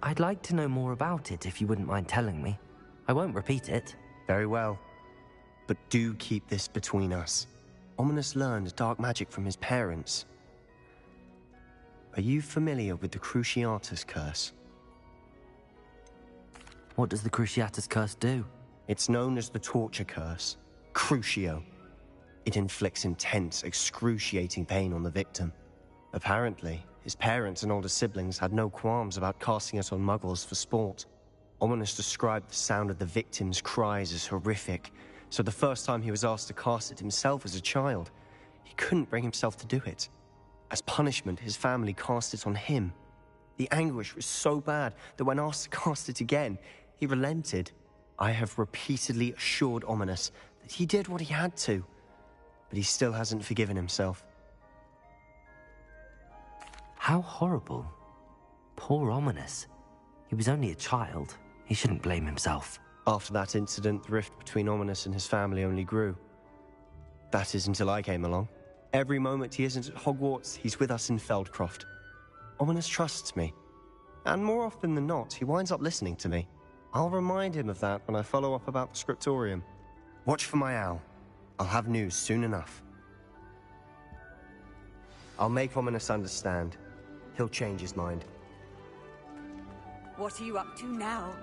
I'd like to know more about it if you wouldn't mind telling me. I won't repeat it. Very well. But do keep this between us. Ominis learned dark magic from his parents. Are you familiar with the Cruciatus curse? What does the Cruciatus curse do? It's known as the torture curse, Crucio. It inflicts intense, excruciating pain on the victim. Apparently, his parents and older siblings had no qualms about casting it on muggles for sport. Ominis described the sound of the victim's cries as horrific, so the first time he was asked to cast it himself as a child, he couldn't bring himself to do it. As punishment, his family cast it on him. The anguish was so bad that when asked to cast it again, he relented. I have repeatedly assured Ominis that he did what he had to, but he still hasn't forgiven himself. How horrible. Poor Ominis. He was only a child. He shouldn't blame himself. After that incident, the rift between Ominis and his family only grew. That is until I came along. Every moment he isn't at Hogwarts, he's with us in Feldcroft. Ominis trusts me. And more often than not, he winds up listening to me. I'll remind him of that when I follow up about the scriptorium. Watch for my owl. I'll have news soon enough. I'll make Ominis understand. He'll change his mind. What are you up to now?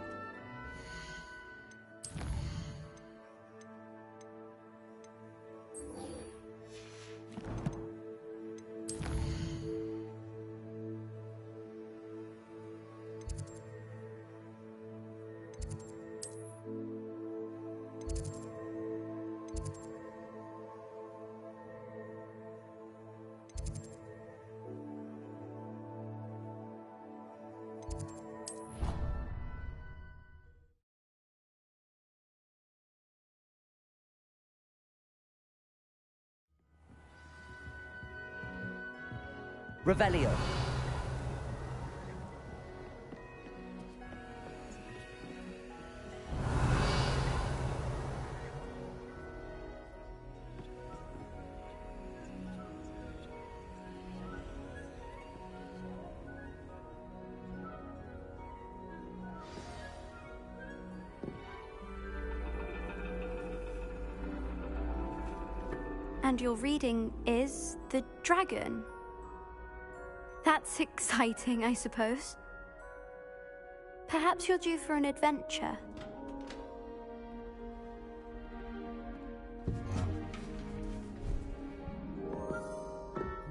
Revelio. And your reading is the dragon. That's exciting, I suppose. Perhaps you're due for an adventure.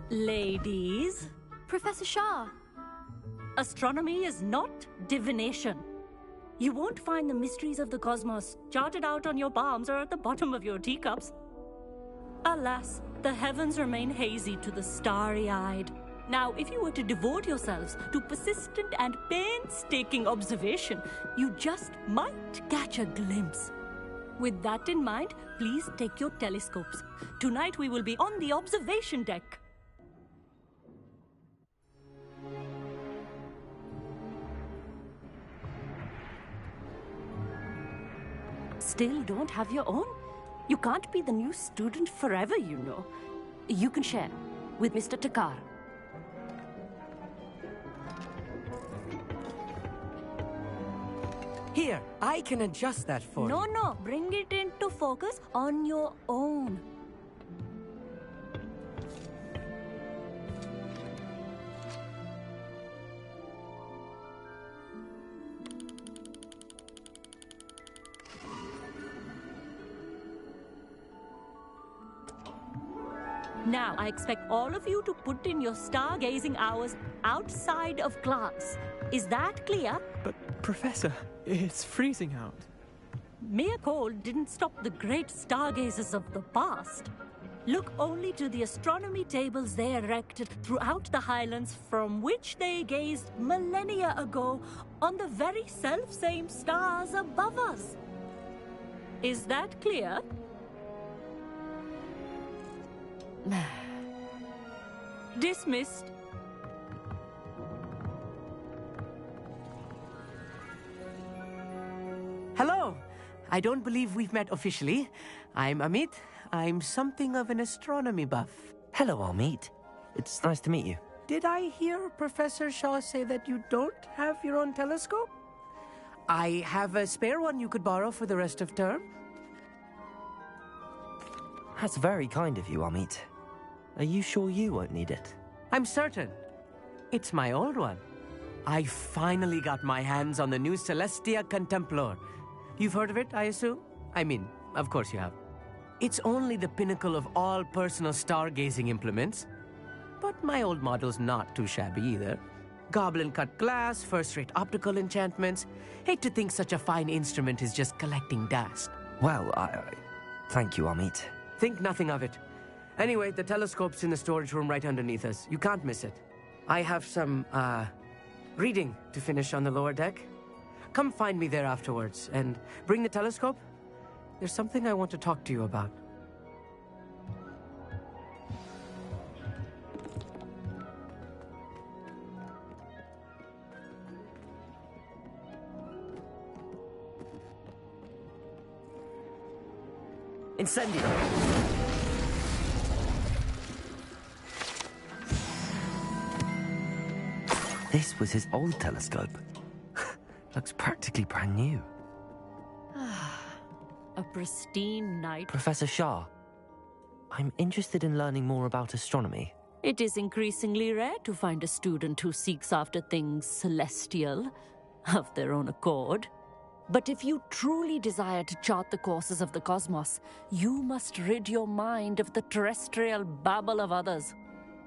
Ladies, Professor Shah. astronomy is not divination. You won't find the mysteries of the cosmos charted out on your palms or at the bottom of your teacups. Alas, the heavens remain hazy to the starry-eyed. Now, if you were to devote yourselves to persistent and painstaking observation, you just might catch a glimpse. With that in mind, please take your telescopes. Tonight we will be on the observation deck. Still don't have your own? You can't be the new student forever, you know. You can share with Mr. Takar. Here, I can adjust that for you. No, bring it into focus on your own. Now, I expect all of you to put in your stargazing hours outside of class. Is that clear? But, Professor, it's freezing out. Mere cold didn't stop the great stargazers of the past. Look only to the astronomy tables they erected throughout the Highlands from which they gazed millennia ago on the very self-same stars above us. Is that clear? Dismissed. Hello. I don't believe we've met officially. I'm Amit. I'm something of an astronomy buff. Hello, Amit. It's nice to meet you. did I hear Professor Shaw say that you don't have your own telescope? I have a spare one you could borrow for the rest of term. That's very kind of you, Amit. Are you sure you won't need it? I'm certain. It's my old one. I finally got my hands on the new Celestia Contemplar. You've heard of it, I assume? I mean, of course you have. It's only the pinnacle of all personal stargazing implements. But my old model's not too shabby either. Goblin-cut glass, first-rate optical enchantments. Hate to think such a fine instrument is just collecting dust. Well, thank you, Amit. Think nothing of it. Anyway, the telescope's in the storage room right underneath us. You can't miss it. I have some, reading to finish on the lower deck. Come find me there afterwards, and bring the telescope. There's something I want to talk to you about. Incendio! This was his old telescope. Looks practically brand new. A pristine night. Professor Shah, I'm interested in learning more about astronomy. It is increasingly rare to find a student who seeks after things celestial, of their own accord. But if you truly desire to chart the courses of the cosmos, you must rid your mind of the terrestrial babble of others.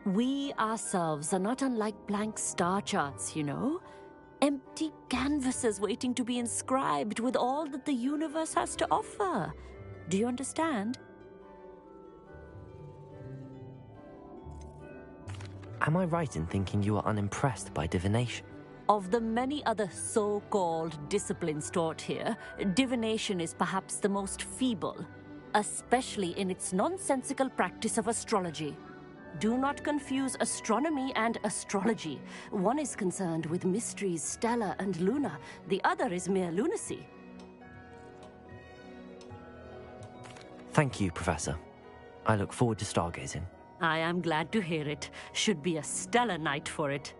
We ourselves are not unlike blank star charts, you know? Empty canvases waiting to be inscribed with all that the universe has to offer. Do you understand? Am I right in thinking you are unimpressed by divination? Of the many other so-called disciplines taught here, divination is perhaps the most feeble, especially in its nonsensical practice of astrology. Do not confuse astronomy and astrology. One is concerned with mysteries stellar and lunar. The other is mere lunacy. Thank you, Professor. I look forward to stargazing. I am glad to hear it. Should be a stellar night for it.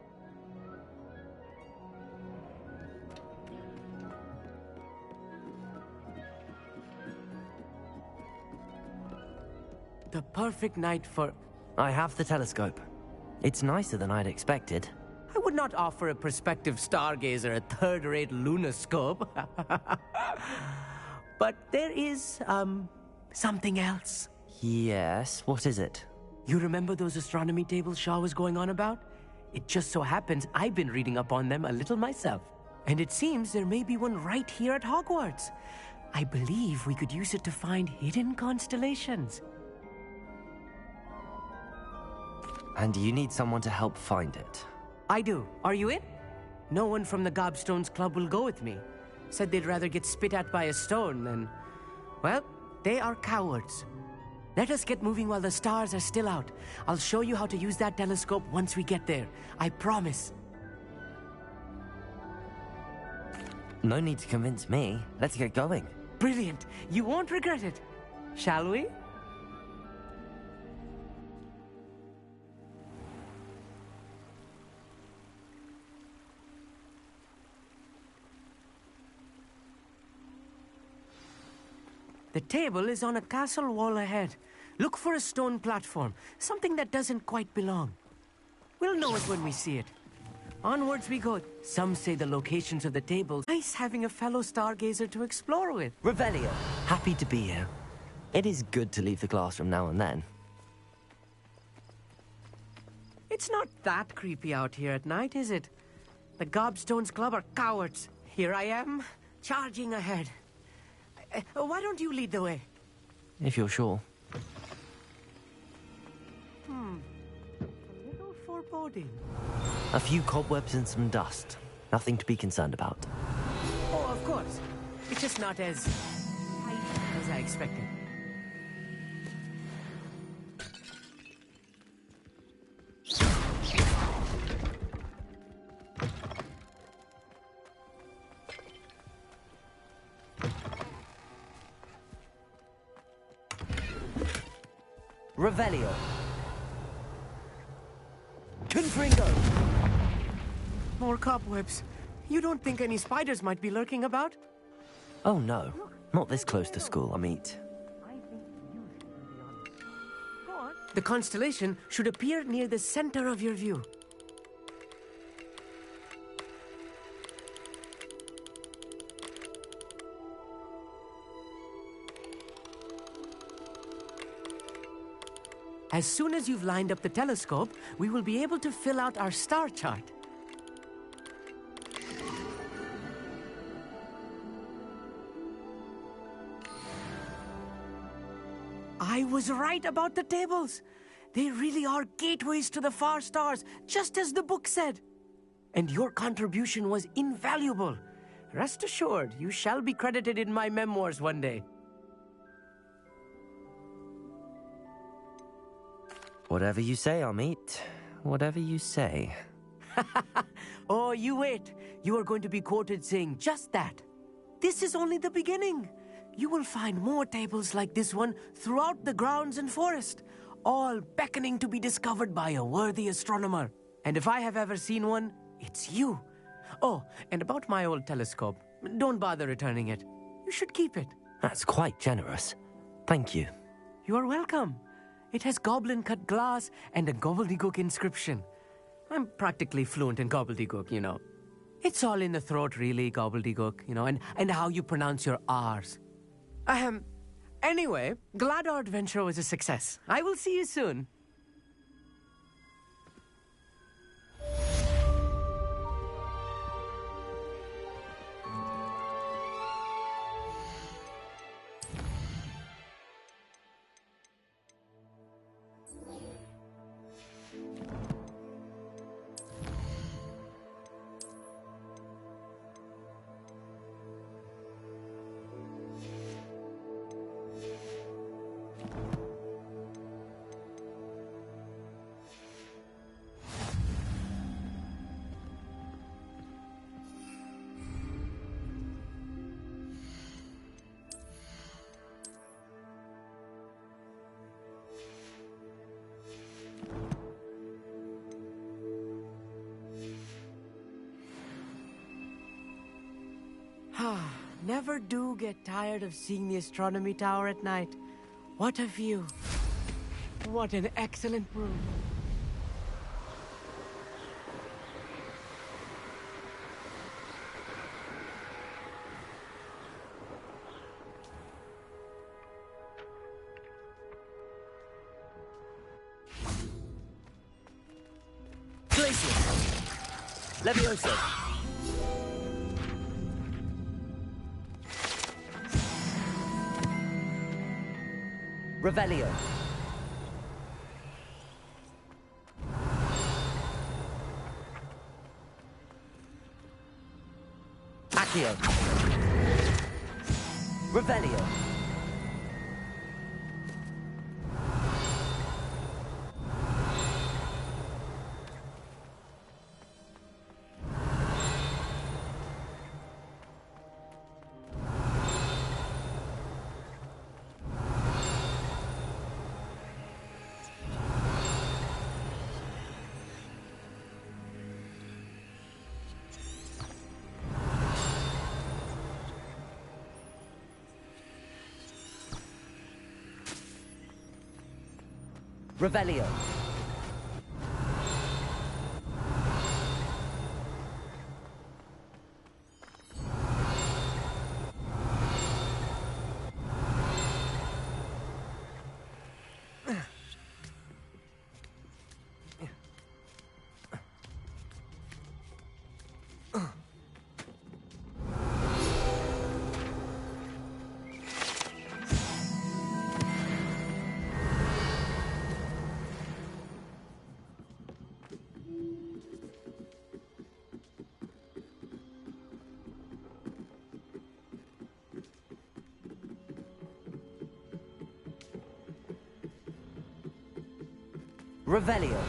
The perfect night for... I have the telescope. It's nicer than I'd expected. I would not offer a prospective stargazer a third-rate lunoscope. But there is, something else. Yes, what is it? You remember those astronomy tables Shaw was going on about? It just so happens I've been reading up on them a little myself. And it seems there may be one right here at Hogwarts. I believe we could use it to find hidden constellations. And you need someone to help find it. I do. Are you in? No one from the Gobstones Club will go with me. Said they'd rather get spit at by a stone than... Well, they are cowards. Let us get moving while the stars are still out. I'll show you how to use that telescope once we get there. I promise. No need to convince me. Let's get going. Brilliant. You won't regret it. Shall we? The table is on a castle wall ahead. Look for a stone platform, something that doesn't quite belong. We'll know it when we see it. Onwards we go. Some say the locations of the tables. Nice having a fellow stargazer to explore with. Revelio, happy to be here. It is good to leave the classroom now and then. It's not that creepy out here at night, is it? The Gobstones Club are cowards. Here I am, charging ahead. Why don't you lead the way? If you're sure. A little foreboding. A few cobwebs and some dust. Nothing to be concerned about. Oh, of course. It's just not as tight as I expected. Revelio. Fringo! More cobwebs. You don't think any spiders might be lurking about? Oh no, not this close to school, Amit. The constellation should appear near the center of your view. As soon as you've lined up the telescope, we will be able to fill out our star chart. I was right about the tables. They really are gateways to the far stars, just as the book said. And your contribution was invaluable. Rest assured, you shall be credited in my memoirs one day. Whatever you say, Amit. Whatever you say. Oh, you wait. You are going to be quoted saying just that. This is only the beginning. You will find more tables like this one throughout the grounds and forest, all beckoning to be discovered by a worthy astronomer. And if I have ever seen one, it's you. Oh, and about my old telescope, don't bother returning it. You should keep it. That's quite generous. Thank you. You are welcome. It has goblin-cut glass and a gobbledygook inscription. I'm practically fluent in gobbledygook, you know. It's all in the throat, really, gobbledygook, you know, and how you pronounce your R's. Anyway, glad our adventure was a success. I will see you soon. Never do get tired of seeing the astronomy tower at night. What a view. What an excellent room. Glacius! Levioso! Revelio. Accio. Revelio. Revelio. Revelio.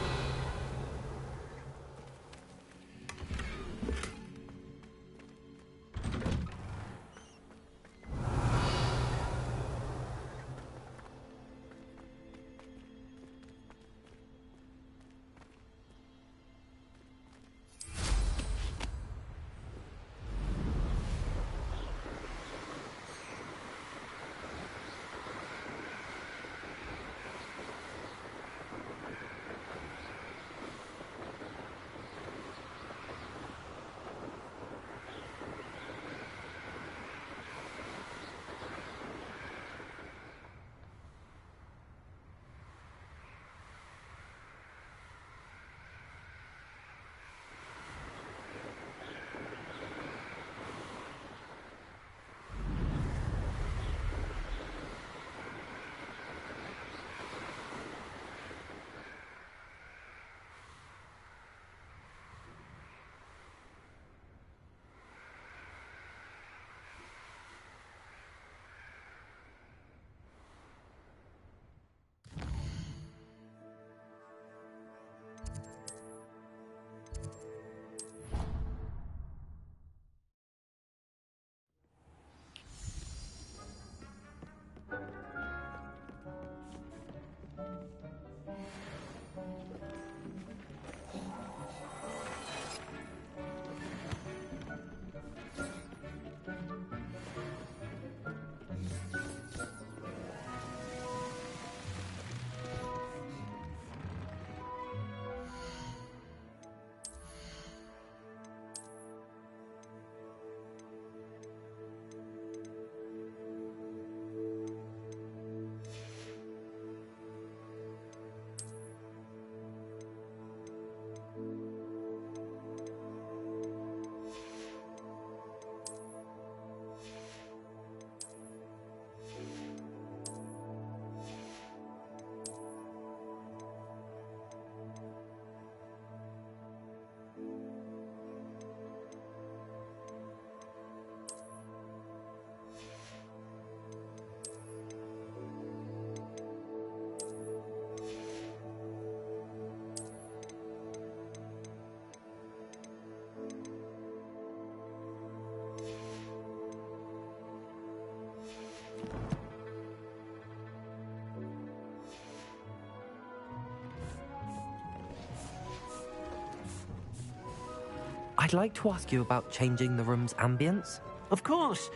I'd like to ask you about changing the room's ambience. Of course.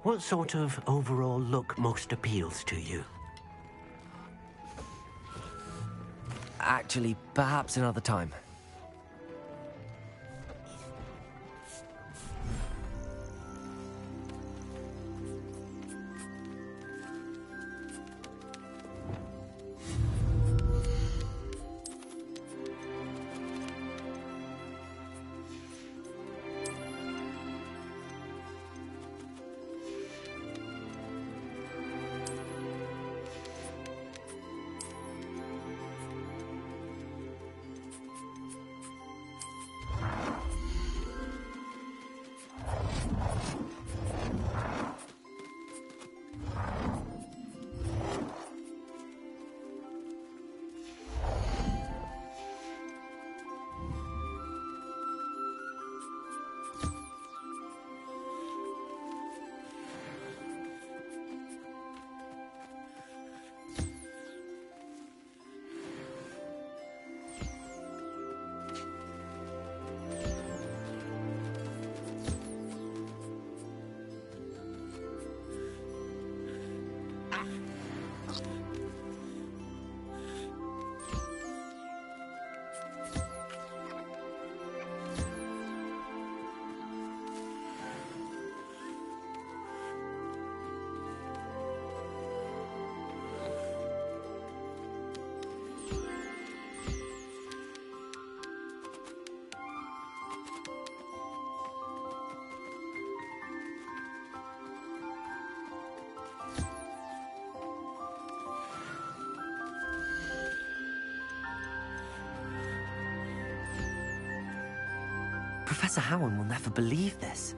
What sort of overall look most appeals to you? Actually, perhaps another time. Professor Howard will never believe this.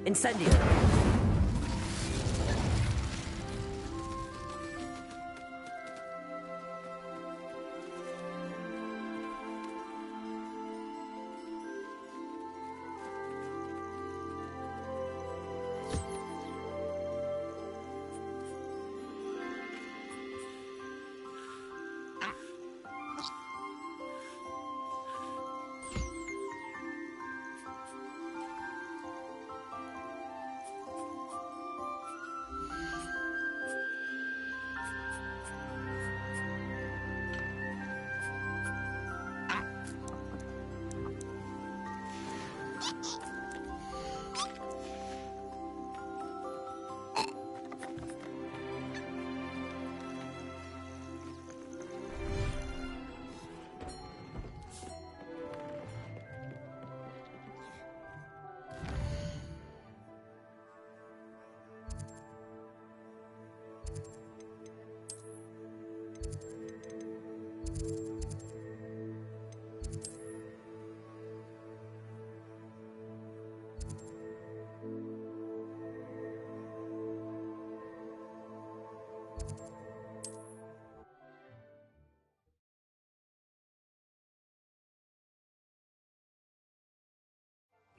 Incendio!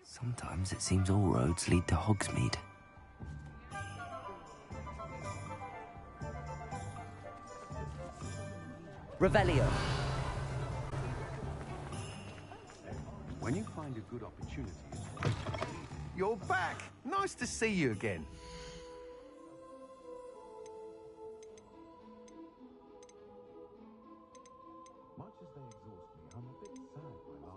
Sometimes it seems all roads lead to Hogsmeade. Revelio. When you find a good opportunity... You're back! Nice to see you again. Much as they exhaust me, I'm a bit sad when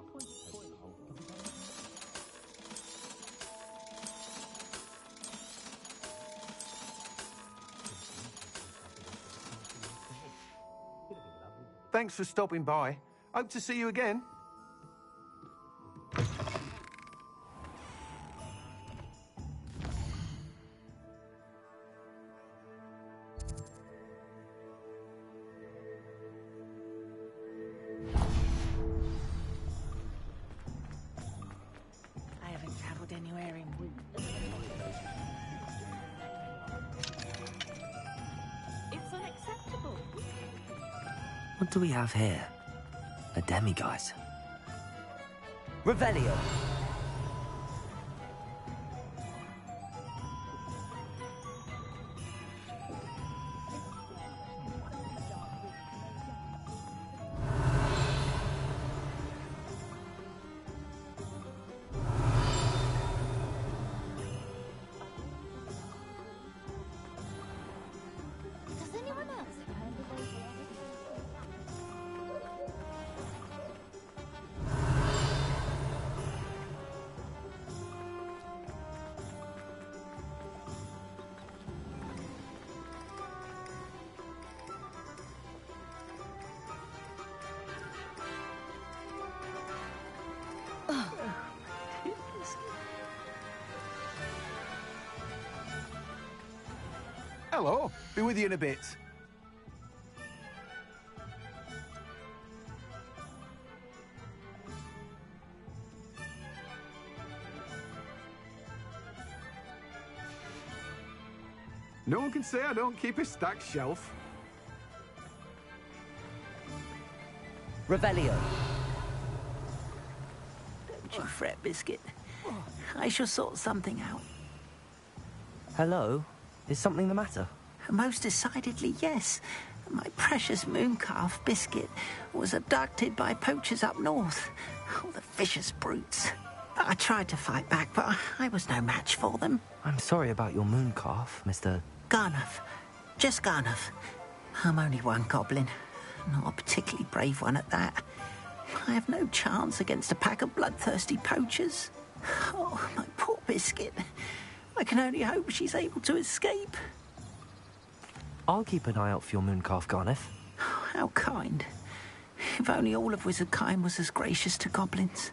Thanks for stopping by. Hope to see you again. I haven't travelled anywhere in weeks. It's unacceptable. What do we have here? A demiguise. Revelio! Does anyone else have heard of those? Hello. Be with you in a bit. No one can say I don't keep a stacked shelf. Revelio! Don't you fret, Biscuit. I shall sort something out. Hello? Is something the matter? Most decidedly, yes. My precious moon calf, Biscuit, was abducted by poachers up north. Oh, the vicious brutes. I tried to fight back, but I was no match for them. I'm sorry about your moon calf, Mr. Garnuff. Just Garnuff. I'm only one goblin. Not a particularly brave one at that. I have no chance against a pack of bloodthirsty poachers. Oh, my poor Biscuit. I can only hope she's able to escape. I'll keep an eye out for your moon calf, Garniff. How kind. If only all of Wizardkind was as gracious to goblins.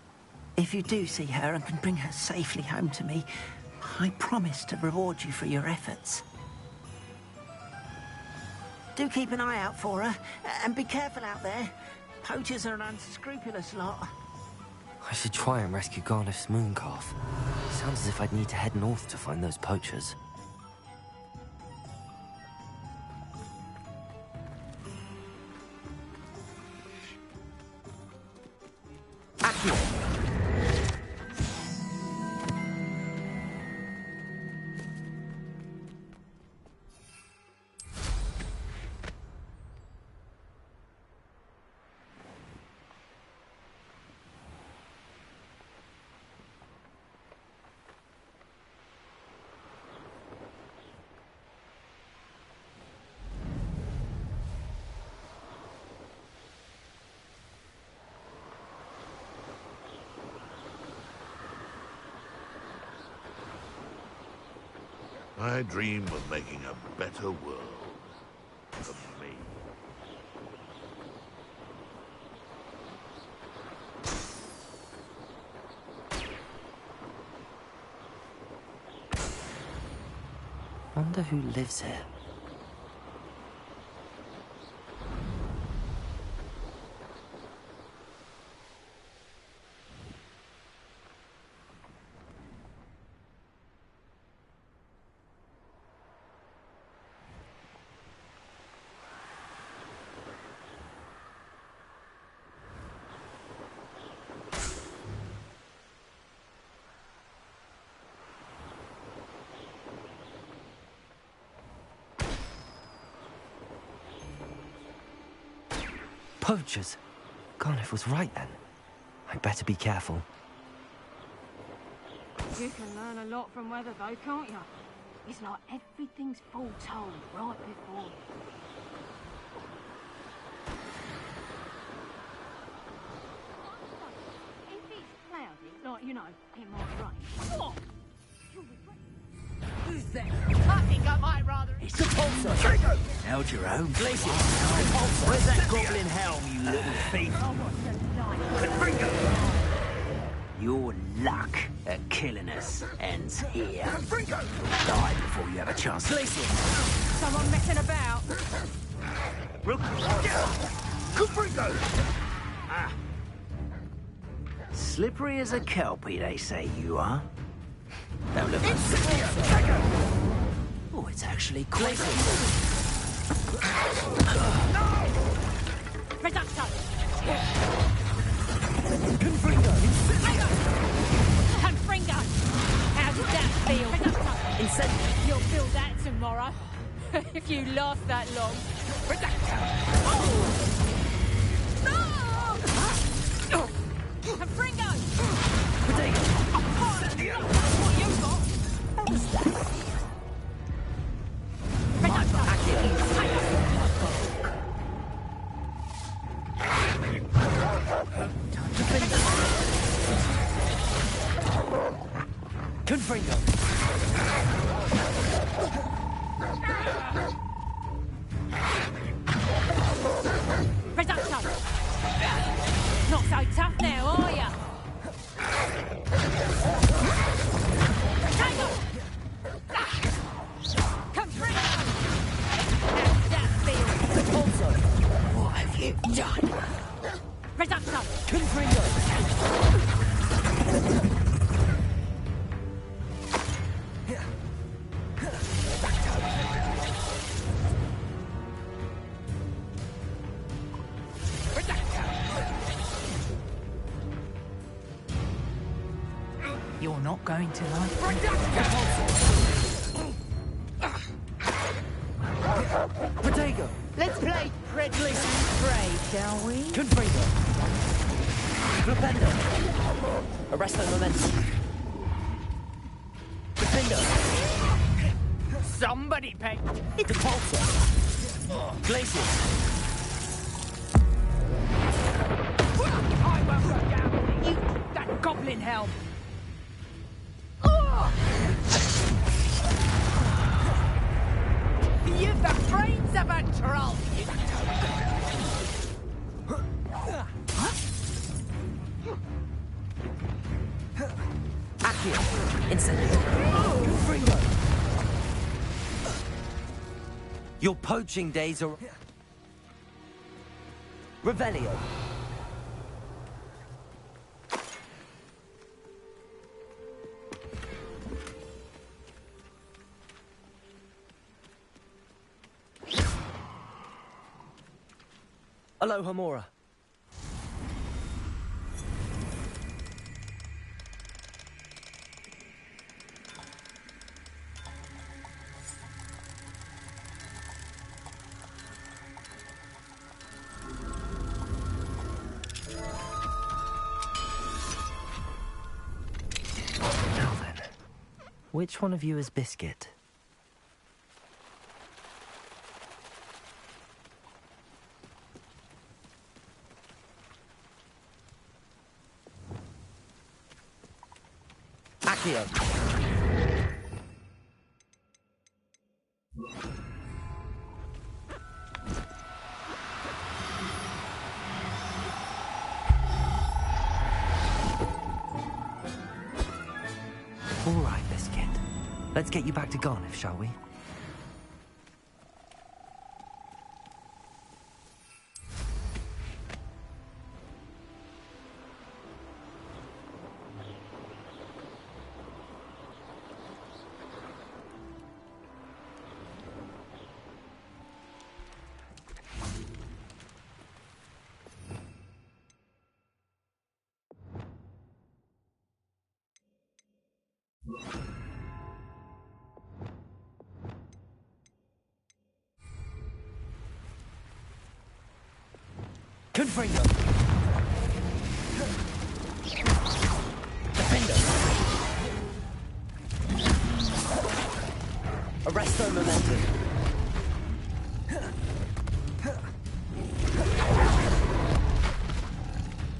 If you do see her and can bring her safely home to me, I promise to reward you for your efforts. Do keep an eye out for her, and be careful out there. Poachers are an unscrupulous lot. I should try and rescue Garniff's moon calf. Sounds as if I'd need to head north to find those poachers. Accio! I dream of making a better world for me. Wonder who lives here. Poachers! Garniff was right then. I'd better be careful. You can learn a lot from weather though, can't you? It's like everything's foretold right before you. If it's cloudy, like, you know, it might rain. Oh! Who's there? Fucking think I might rather... It's a pulsar. Held your own. Glacier. Where's that goblin helm, you little thief? Your luck at killing us ends here. Die before you have a chance. Glacier. Someone messing about. Slippery as a kelpie, they say you are. Don't look like Oh, it's actually quite... Reducto. Confringo. Confringo. How did that feel? Reducto. Incendio. You'll feel that tomorrow. If you last that long. Reducto. No! Confringo. Potato. What you got? Confringo. Reducto. Not so tough now, are ya? Potato. Confringo. How did that feel? Also, what have you done? Reducto. Confringo. You're not going to like Potato. Let's play Predless and Prey, shall we? Confringo. Flipendo. Arresto momentum. Defender. Somebody pay. It's Pulsar. Glacier. I won't go down with you. That goblin helm. You've the brains of a troll. Accio. Incendio. Confringo. Your poaching days are... Revelio. Aloha Mora. Now then, which one of you is Biscuit? Accio. All right, Biscuit. Let's get you back to Garniff, shall we? Confringo. Defender. Arresto momentum.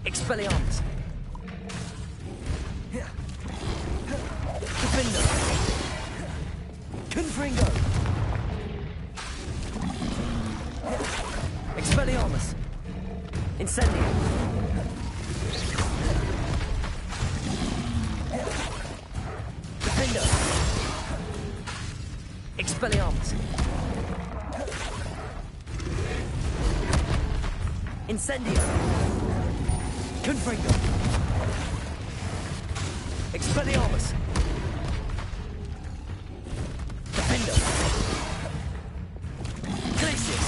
Expelliarmus. Defender. Confringo. Expelliarmus. Incendio. Confringo. Expelliarmus. Defendo. Glacius.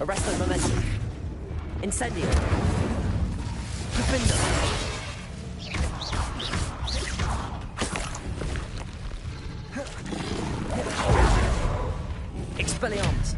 Arresto momentum. Incendio. Defendo. Expelliarmus.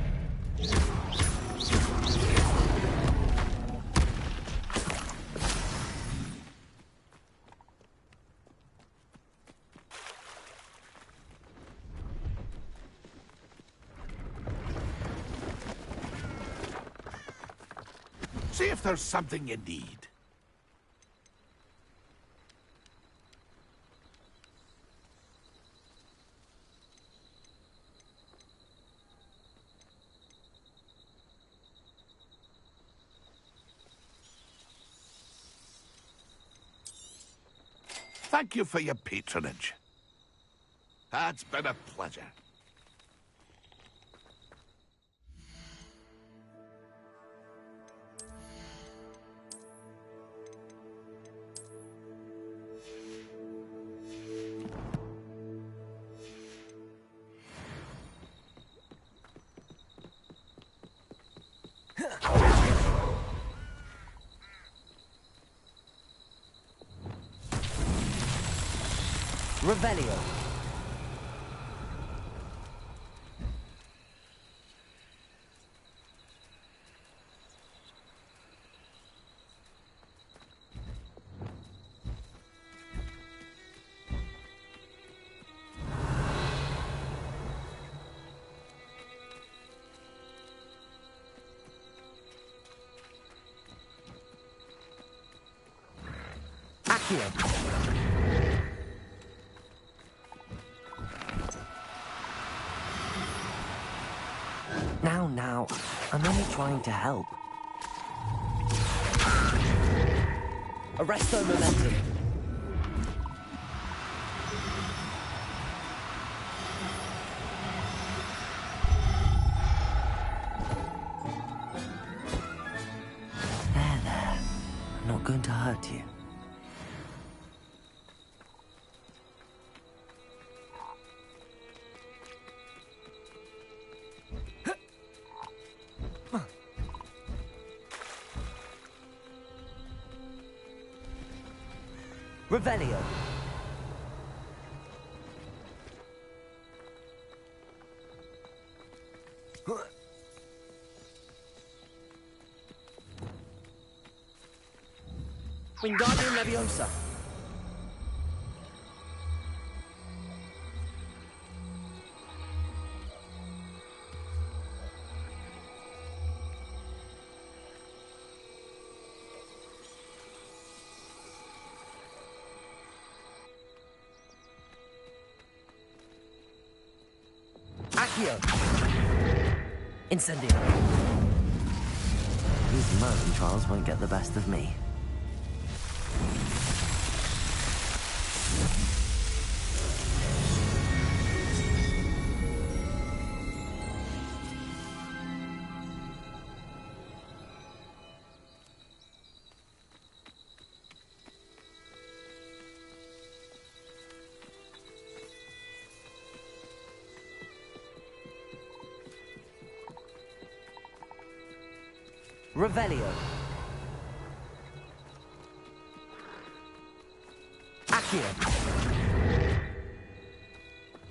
See if there's something you need. Thank you for your patronage. It's been a pleasure. Revelio. Accio. Now, I'm only trying to help. Arresto momentum. There. I'm not going to hurt you. Revelio. Wingardium Leviosa. Accio. Incendio. These mountain trials won't get the best of me. Revelio. Accio.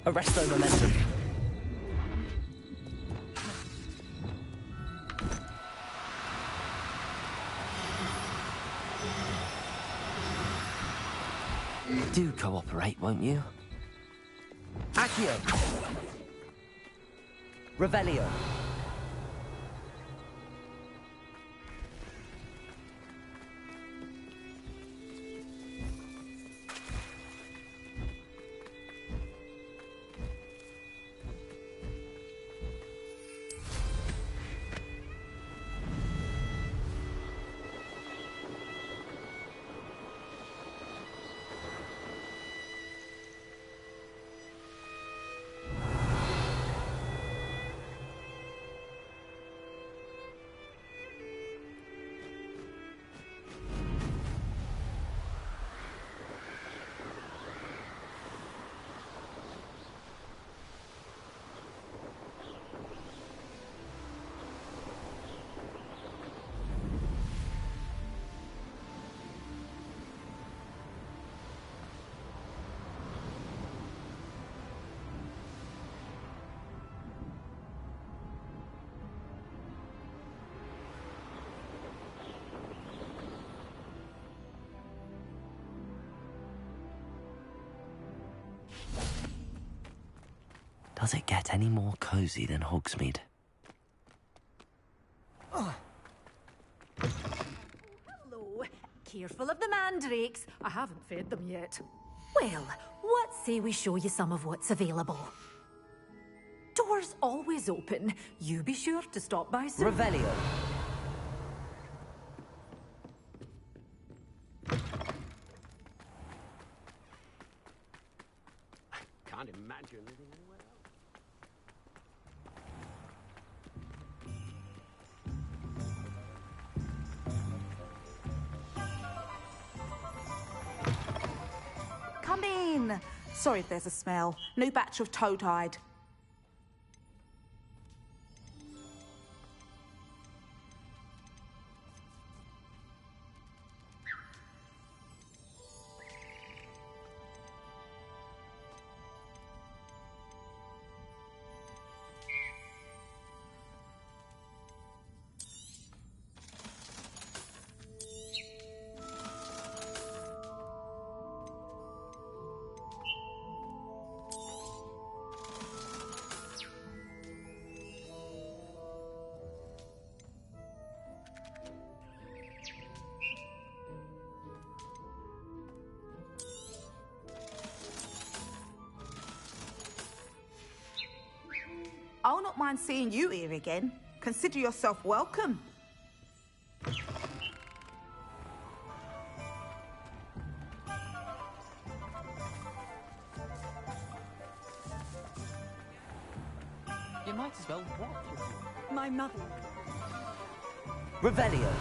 Arresto momentum. Do cooperate, won't you? Accio. Revelio. Does it get any more cozy than Hogsmeade? Hello. Careful of the mandrakes. I haven't fed them yet. Well, what say we show you some of what's available? Doors always open. You be sure to stop by soon. Revelio. Can't imagine living anywhere else. Come in. Sorry if there's a smell. New batch of toad-hide. I'll not mind seeing you here again. Consider yourself welcome. You might as well watch. My mother. Revelio.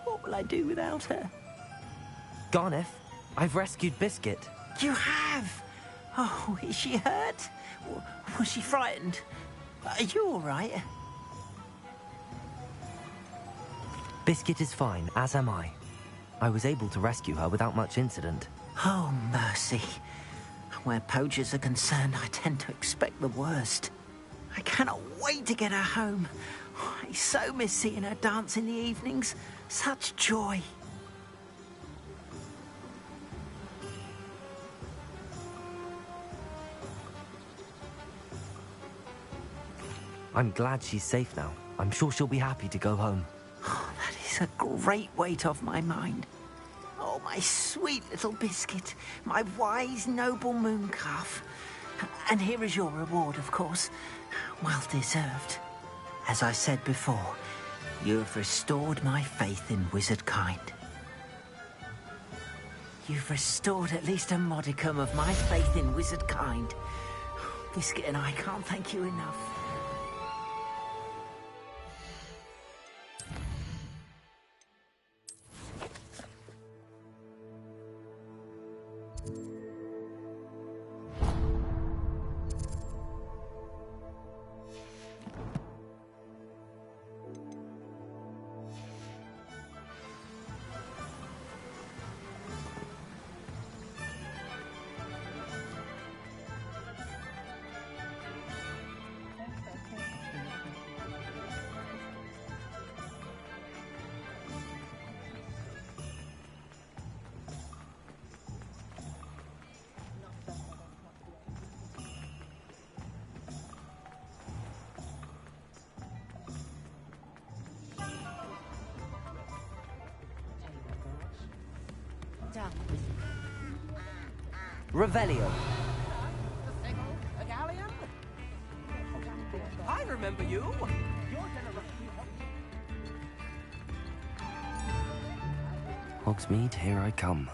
What will I do without her? Garneth, I've rescued Biscuit. You have? Oh, is she hurt? Was she frightened? Are you all right? Biscuit is fine, as am I. I was able to rescue her without much incident. Oh, mercy. Where poachers are concerned, I tend to expect the worst. I cannot wait to get her home. I so miss seeing her dance in the evenings. Such joy. I'm glad she's safe now. I'm sure she'll be happy to go home. Oh, that is a great weight off my mind. Oh, my sweet little Biscuit, my wise, noble mooncalf. And here is your reward, of course. Well deserved. As I said before, you have restored my faith in wizard kind. You've restored at least a modicum of my faith in wizard kind. Biscuit and I can't thank you enough. Revelio. I remember you. Hogsmeade, here I come.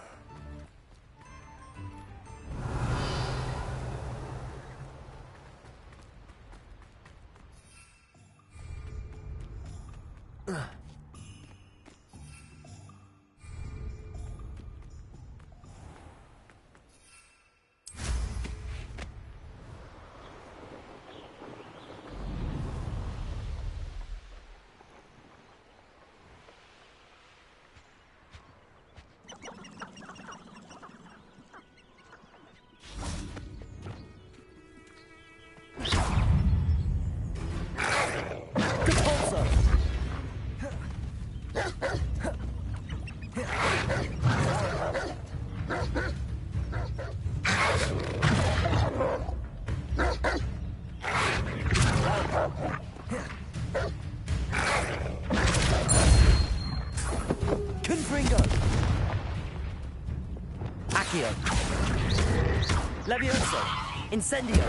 Accio. Levioso. Incendio.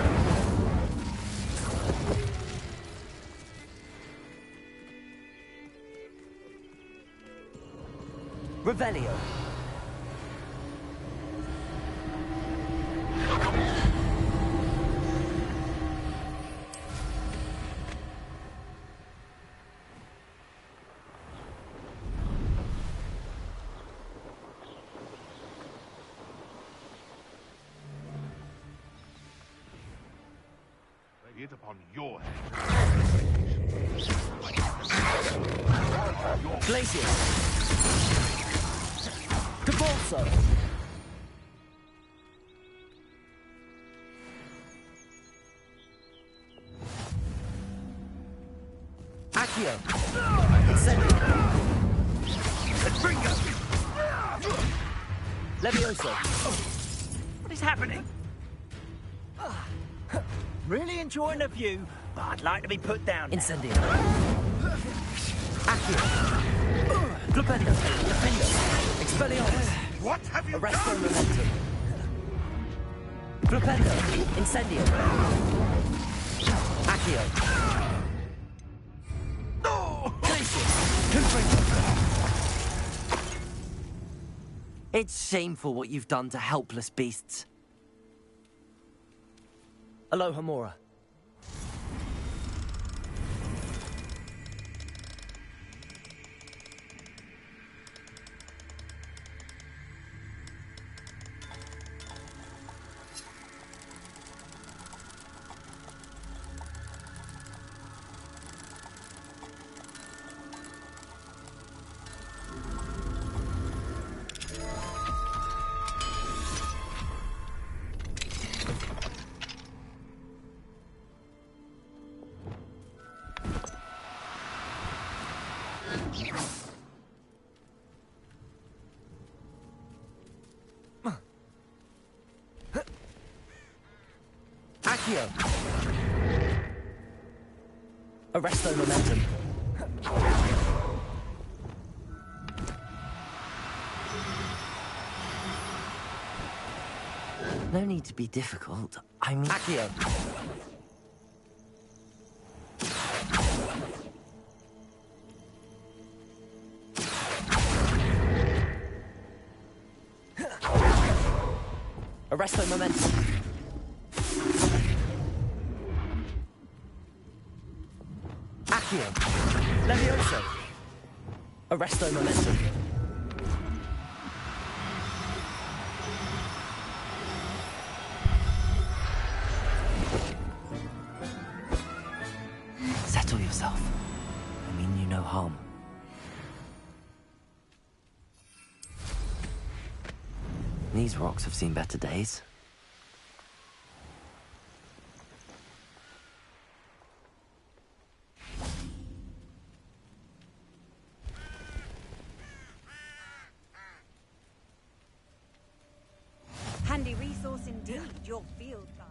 Revelio. Lay it upon your head. Glacier. Cabalso. Accio. Incendio. Adringo! Levioso. What is happening? Really enjoying the view, but I'd like to be put down now. Incendio. Accio. Flipendo. Defendo. Expelliarmus. What have you Arresto done? Momentum. Flipendo. Incendio. Accio. Glacier. Confringo. It's shameful what you've done to helpless beasts. Aloha Mora. Accio. Arresto Momentum. No need to be difficult. I mean... Accio. Arresto Momentum. Accio. Levioso. Arresto Momentum. Settle yourself. I mean you no harm. These rocks have seen better days. Handy resource indeed, your field guide.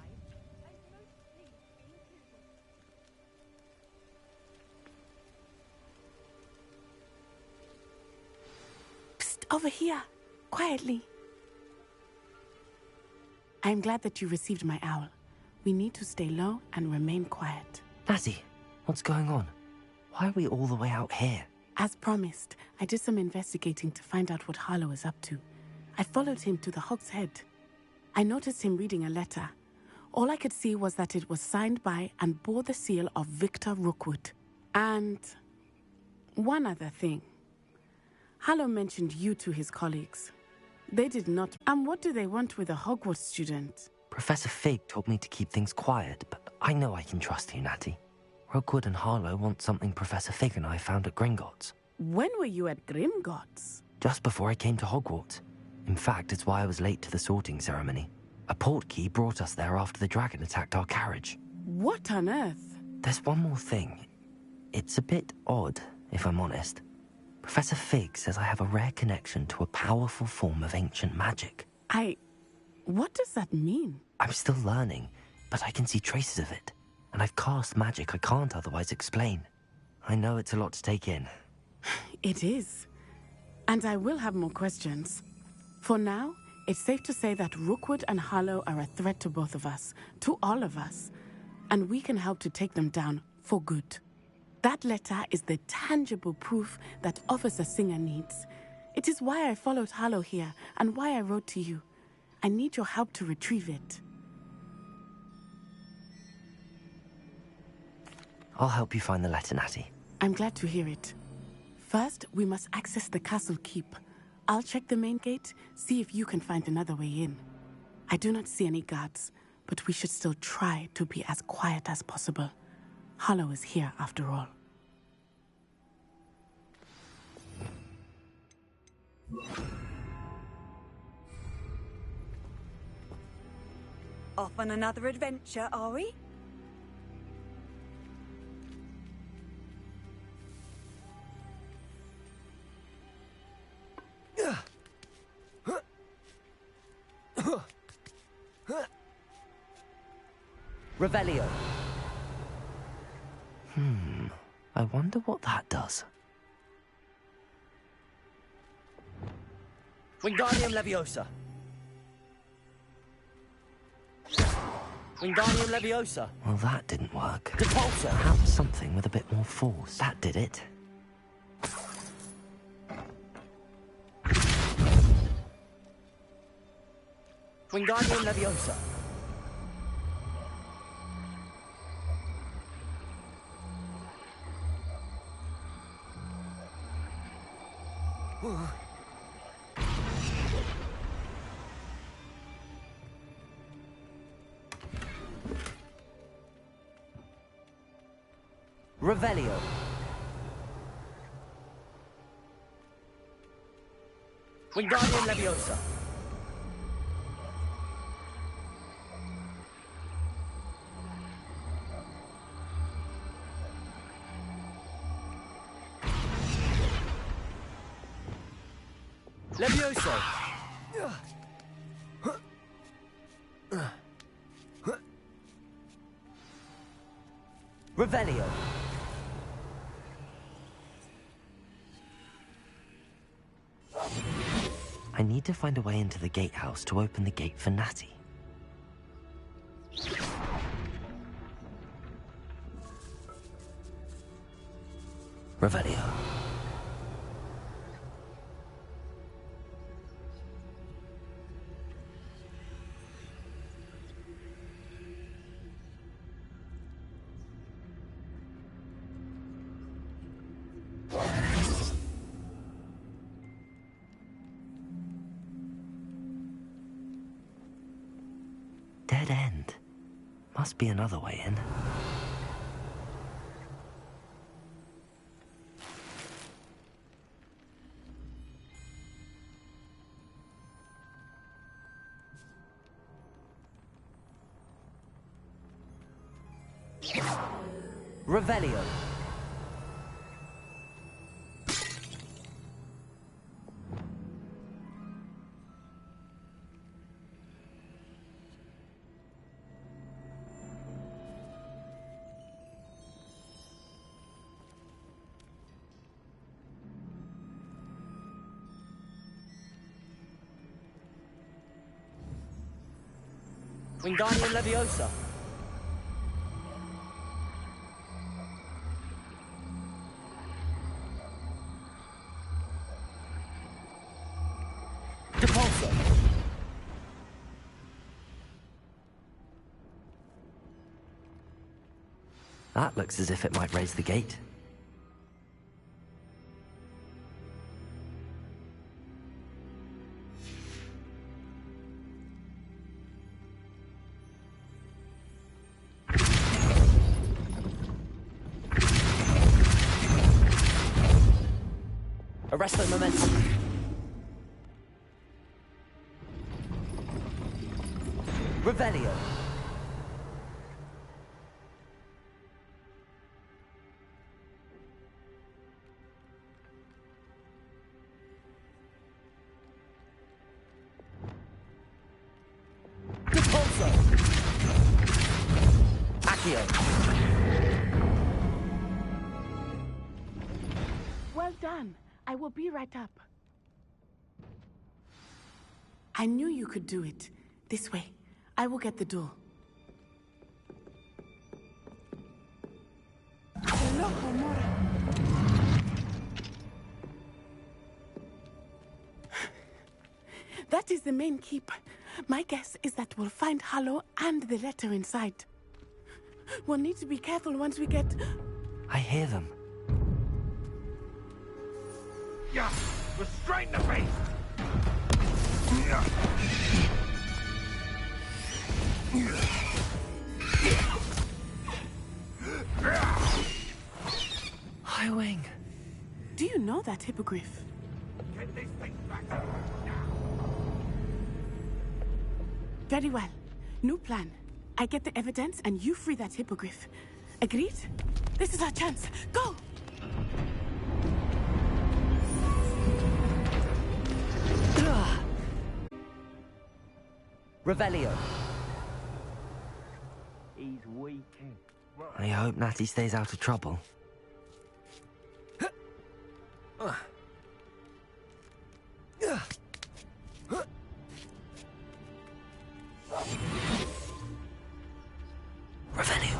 Psst, over here. Quietly. I'm glad that you received my owl. We need to stay low and remain quiet. Natty, what's going on? Why are we all the way out here? As promised, I did some investigating to find out what Harlow is up to. I followed him to the Hog's Head. I noticed him reading a letter. All I could see was that it was signed by and bore the seal of Victor Rookwood. And one other thing. Harlow mentioned you to his colleagues. They did not. And what do they want with a Hogwarts student? Professor Fig told me to keep things quiet, but I know I can trust you, Natty. Rookwood and Harlow want something Professor Fig and I found at Gringotts. When were you at Gringotts? Just before I came to Hogwarts. In fact, it's why I was late to the sorting ceremony. A portkey brought us there after the dragon attacked our carriage. What on earth? There's one more thing. It's a bit odd, if I'm honest. Professor Fig says I have a rare connection to a powerful form of ancient magic. What does that mean? I'm still learning, but I can see traces of it. And I've cast magic I can't otherwise explain. I know it's a lot to take in. It is. And I will have more questions. For now, It's safe to say that Rookwood and Harlow are a threat to both of us, to all of us, and we can help to take them down for good. That letter is the tangible proof that Officer Singer needs. It is why I followed Harlow here and why I wrote to you. I need your help to retrieve it. I'll help you find the letter, Natty. I'm glad to hear it. First, we must access the castle keep. I'll check the main gate, see if you can find another way in. I do not see any guards, but we should still try to be as quiet as possible. Harlow is here after all. Off on another adventure, are we? Revelio. I wonder what that does. Wingardium Leviosa. Wingardium Leviosa. Well, that didn't work. Depulso. Perhaps something with a bit more force. That did it. Wingardium Leviosa. Revelio. Wingardium Leviosa. Levioso. Revelio. I need to find a way into the gatehouse to open the gate for Natty. Revelio. Dead end. Must be another way in. Revelio. Wingardium Leviosa. Depulso. That looks as if it might raise the gate. Arresto momentum. Revelio. Depulso. Accio. Well done. I will be right up. I knew you could do it. This way. I will get the door. Hello, Homura. That is the main keep. My guess is that we'll find Harlow and the letter inside. We'll need to be careful once we get... I hear them. Yeah, restrain the beast! Highwing. Do you know that Hippogriff? Get these things back now! Very well. New plan. I get the evidence and you free that Hippogriff. Agreed? This is our chance. Go! Revelio. He's weak. I hope Natty stays out of trouble. Revelio.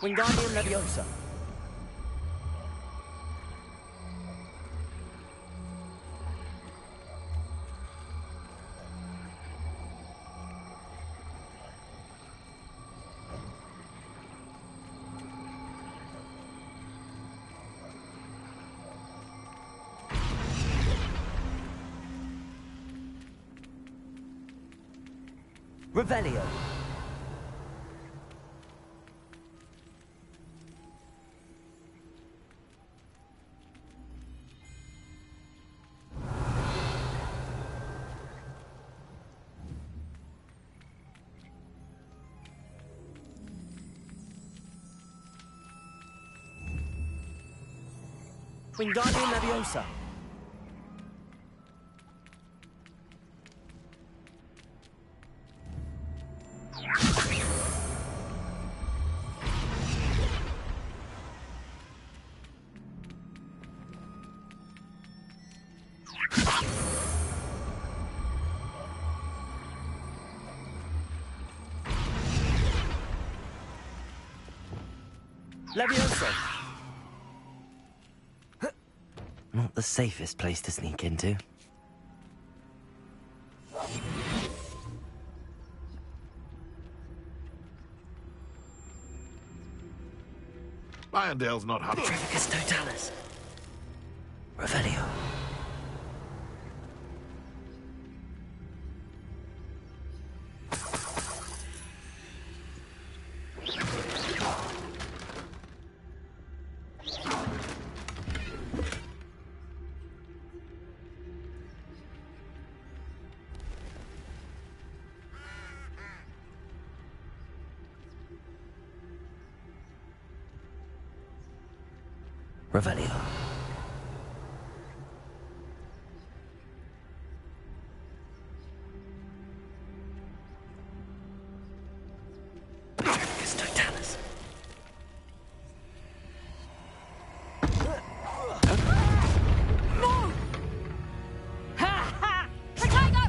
Wingardium Leviosa. Revelio. Wingardium Leviosa. Leviosa. Not the safest place to sneak into. Irondale's not hungry. Trivicus totalis. Revelio. Revelio. Trivicus totalis. No! Ha ha! Protego!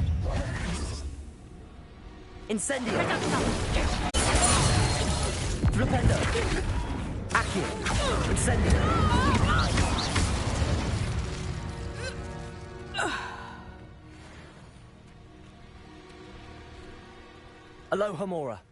Incendio. Flipendo. Accio. Incendio. Alohomora.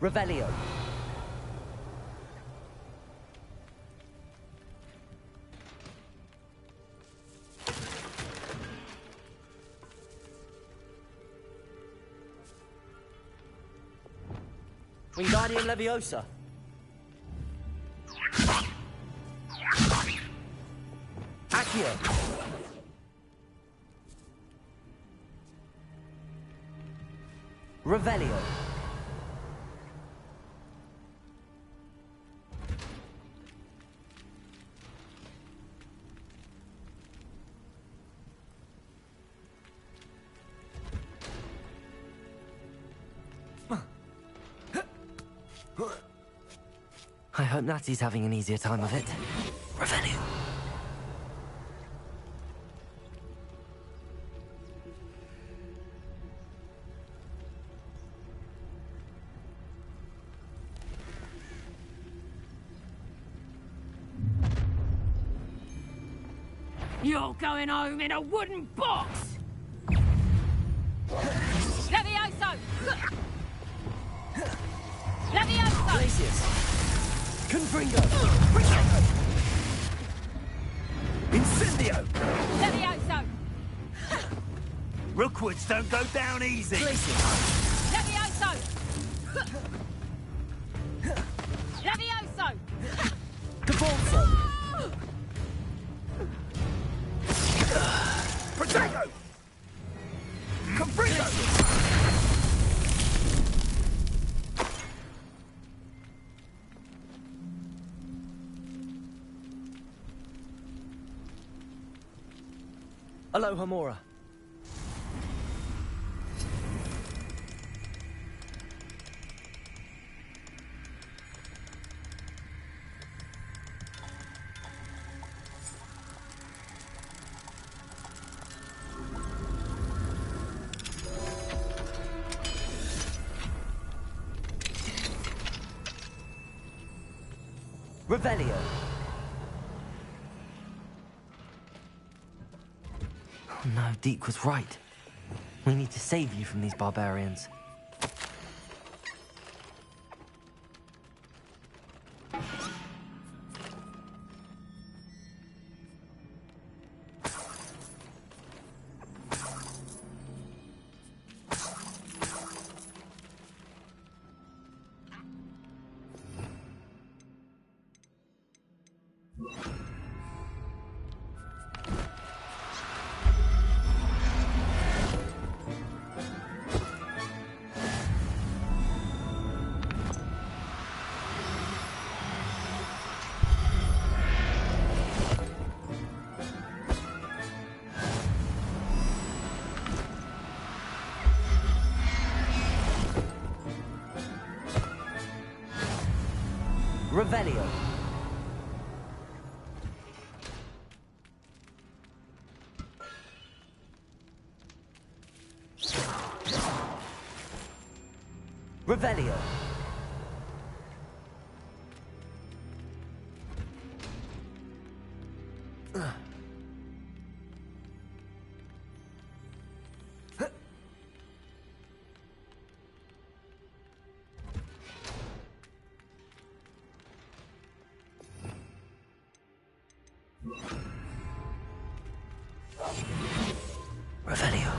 Revelio. Wingardium Leviosa. Accio. Revelio. I hope Natty's having an easier time of it. Revelio. You're going home in a wooden box! Levioso! Levioso! Glacius. Confringo. Incendio! Levioso! Rookwoods don't go down easy. Levioso! Levioso! Cabalso. Protego! Confringo! Alohomora. Revelio. Oh no, Deke was right. We need to save you from these barbarians. Revelio. Revelio. Revelio.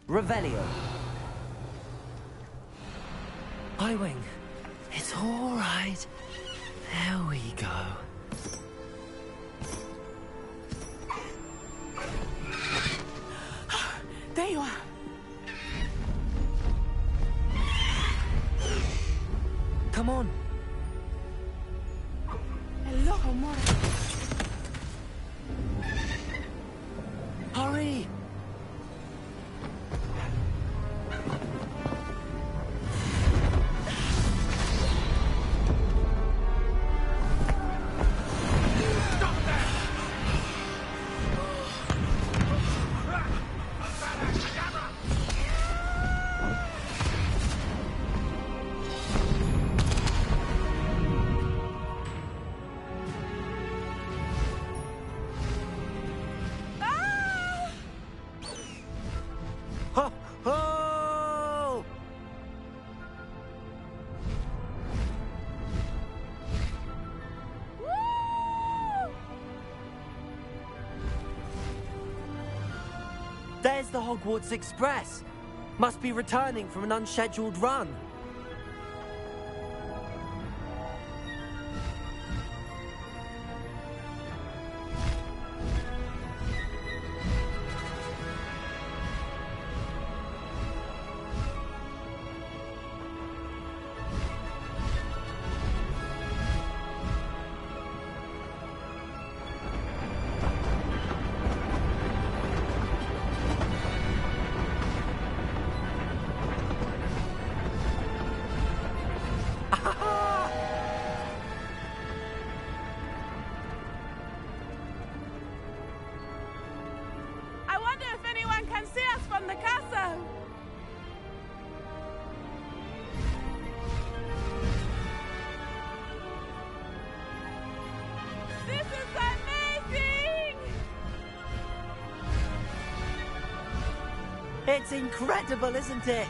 Revelio. Highwing. It's all right. There we go. There you are. Come on. Hello, Homora. Hurry! There's the Hogwarts Express. Must be returning from an unscheduled run. It's incredible, isn't it?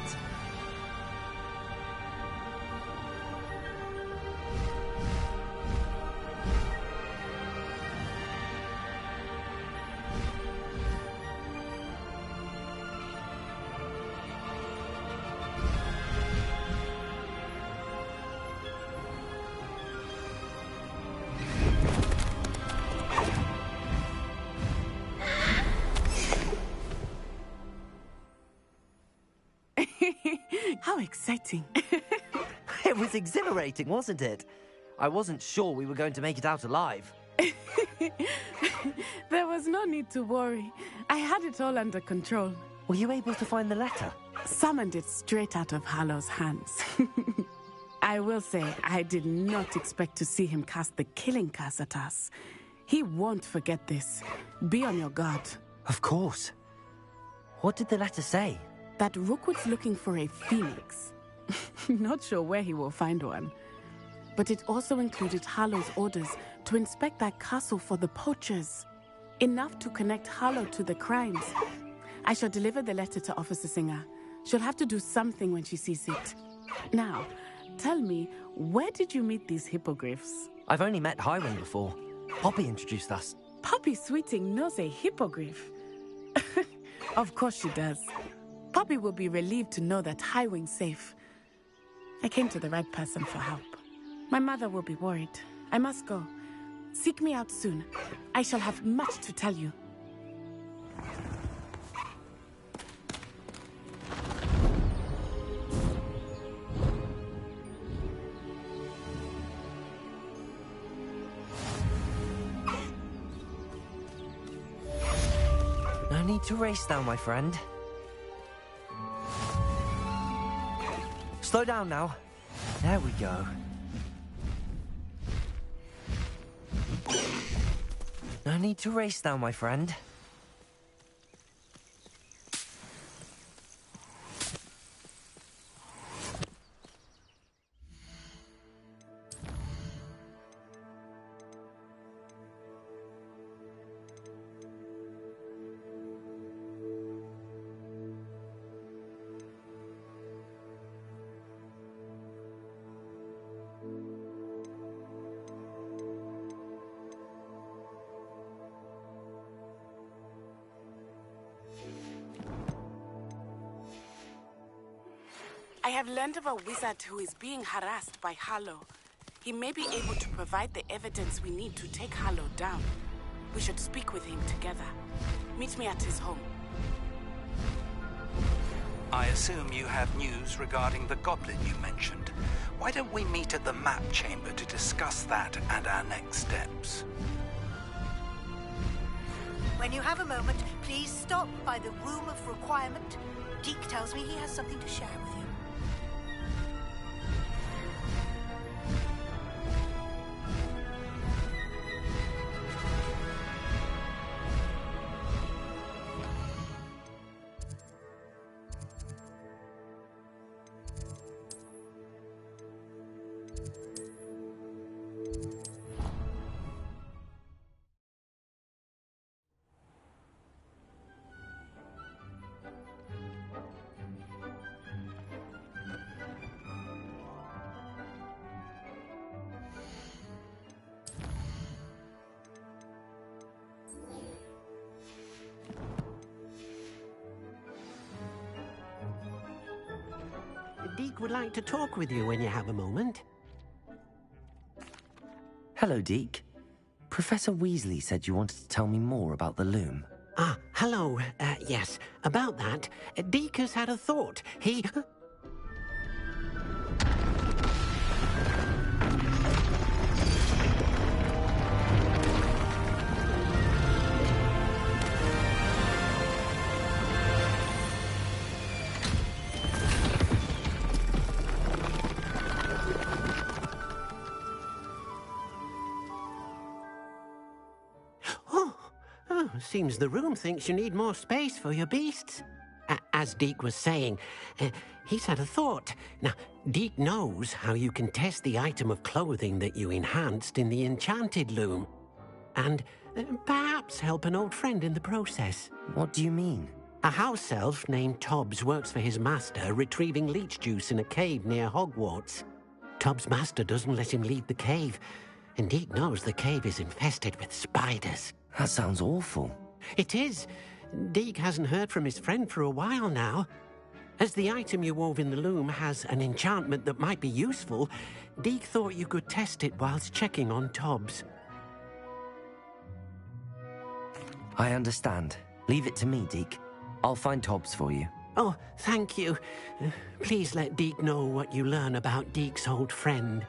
How exciting. It was exhilarating, wasn't it? I wasn't sure we were going to make it out alive. There was no need to worry. I had it all under control. Were you able to find the letter? Summoned it straight out of Hallow's hands. I will say, I did not expect to see him cast the killing curse at us. He won't forget this. Be on your guard. Of course. What did the letter say? That Rookwood's looking for a phoenix. Not sure where he will find one. But it also included Hallow's orders to inspect that castle for the poachers. Enough to connect Hallow to the crimes. I shall deliver the letter to Officer Singer. She'll have to do something when she sees it. Now, tell me, where did you meet these hippogriffs? I've only met Highwing before. Poppy introduced us. Poppy Sweeting knows a hippogriff. Of course she does. Poppy will be relieved to know that Highwing's safe. I came to the right person for help. My mother will be worried. I must go. Seek me out soon. I shall have much to tell you. No need to race now, my friend. Slow down now. There we go. No need to race now, my friend. I have learned of a wizard who is being harassed by Harlow. He may be able to provide the evidence we need to take Harlow down. We should speak with him together. Meet me at his home. I assume you have news regarding the goblin you mentioned. Why don't we meet at the map chamber to discuss that and our next steps? When you have a moment, please stop by the Room of Requirement. Deke tells me he has something to share with you. Deke would like to talk with you when you have a moment. Hello, Deke. Professor Weasley said you wanted to tell me more about the loom. Ah, hello. Yes, about that. Deke has had a thought. He... Seems the room thinks you need more space for your beasts. As Deke was saying, he's had a thought. Now, Deke knows how you can test the item of clothing that you enhanced in the enchanted loom. And perhaps help an old friend in the process. What do you mean? A house elf named Tobbs works for his master, retrieving leech juice in a cave near Hogwarts. Tobbs' master doesn't let him leave the cave, and Deke knows the cave is infested with spiders. That sounds awful. It is. Deke hasn't heard from his friend for a while now. As the item you wove in the loom has an enchantment that might be useful, Deke thought you could test it whilst checking on Tobbs. I understand. Leave it to me, Deke. I'll find Tobbs for you. Oh, thank you. Please let Deke know what you learn about Deke's old friend.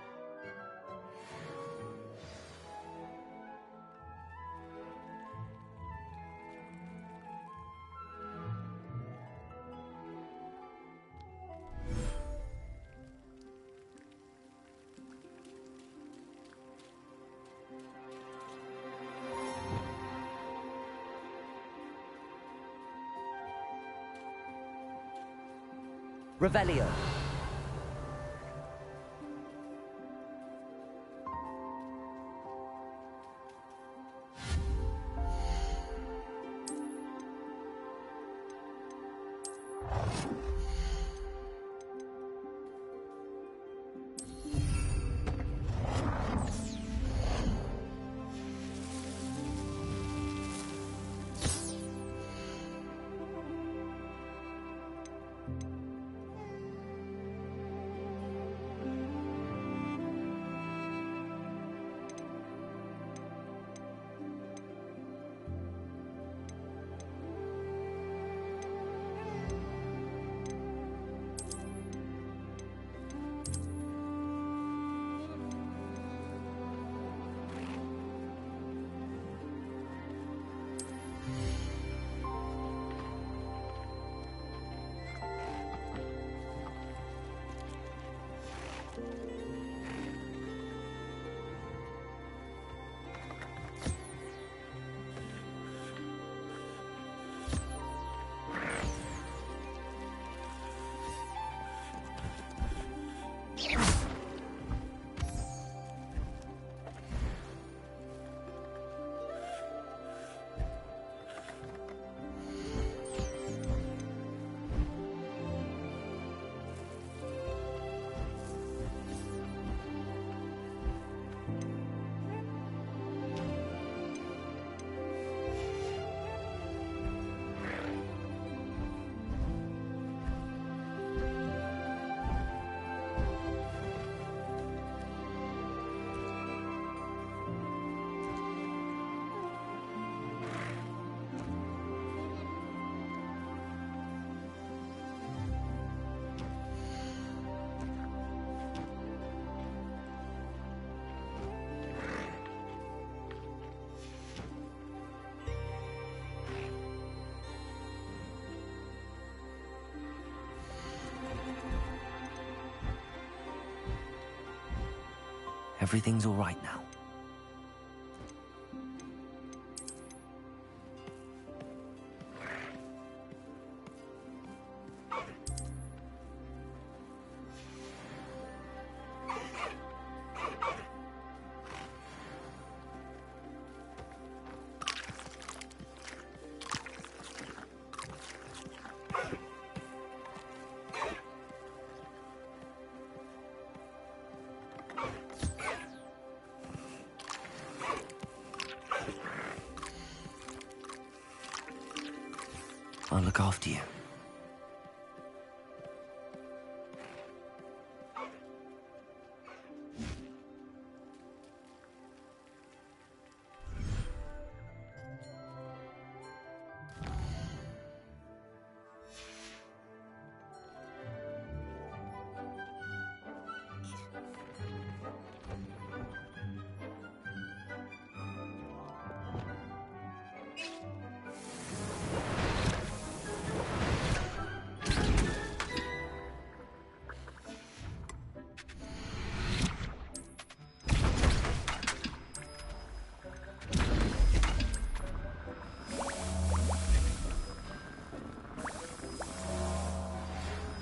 Revelio. Everything's all right now. I'll look after you.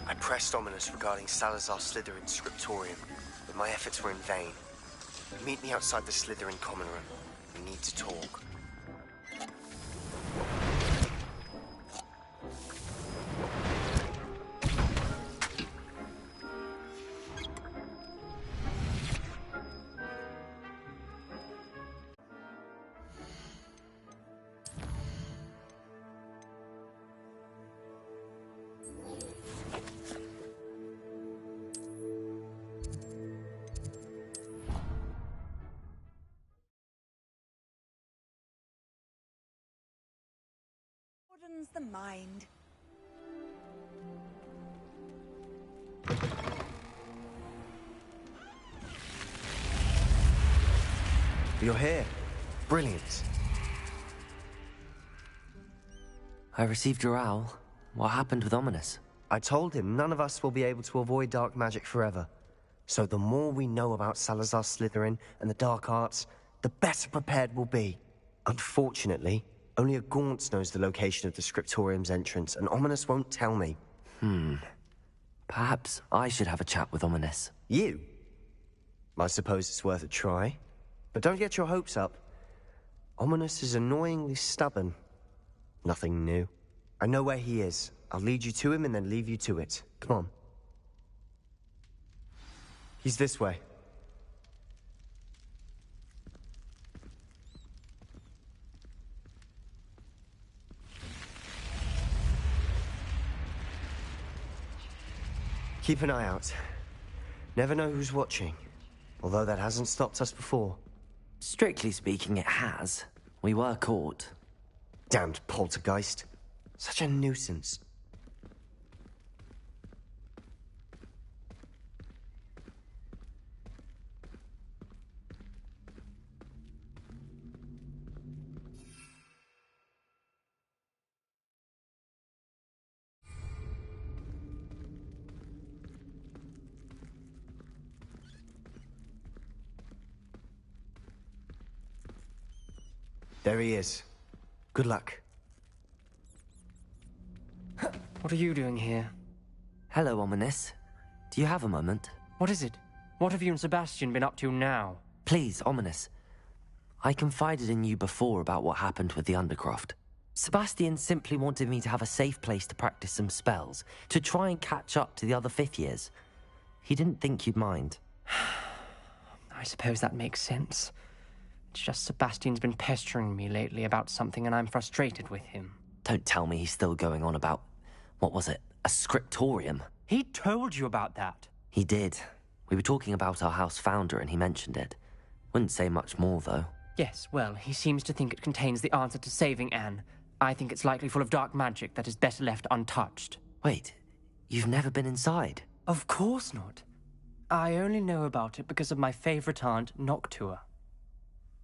I pressed Ominous regarding Salazar Slytherin's scriptorium, but my efforts were in vain. Meet me outside the Slytherin common room. We need to talk. Broadens the mind. You're here. Brilliant. I received your owl. What happened with Ominous? I told him none of us will be able to avoid dark magic forever. So the more we know about Salazar Slytherin and the dark arts, the better prepared we'll be. Unfortunately, only a Gaunt knows the location of the scriptorium's entrance, and Ominous won't tell me. Perhaps I should have a chat with Ominous. You? I suppose it's worth a try. But don't get your hopes up. Ominous is annoyingly stubborn. Nothing new. I know where he is. I'll lead you to him and then leave you to it. Come on. He's this way. Keep an eye out. Never know who's watching. Although that hasn't stopped us before. Strictly speaking, it has. We were caught. Damned poltergeist. Such a nuisance. There he is. Good luck. What are you doing here? Hello, Ominous. Do you have a moment? What is it? What have you and Sebastian been up to now? Please, Ominous. I confided in you before about what happened with the Undercroft. Sebastian simply wanted me to have a safe place to practice some spells, to try and catch up to the other fifth years. He didn't think you'd mind. I suppose that makes sense. It's just Sebastian's been pestering me lately about something and I'm frustrated with him. Don't tell me he's still going on about, what was it, a scriptorium? He told you about that. He did. We were talking about our house founder and he mentioned it. Wouldn't say much more, though. Yes, well, he seems to think it contains the answer to saving Anne. I think it's likely full of dark magic that is better left untouched. Wait, you've never been inside? Of course not. I only know about it because of my favorite aunt, Noctua.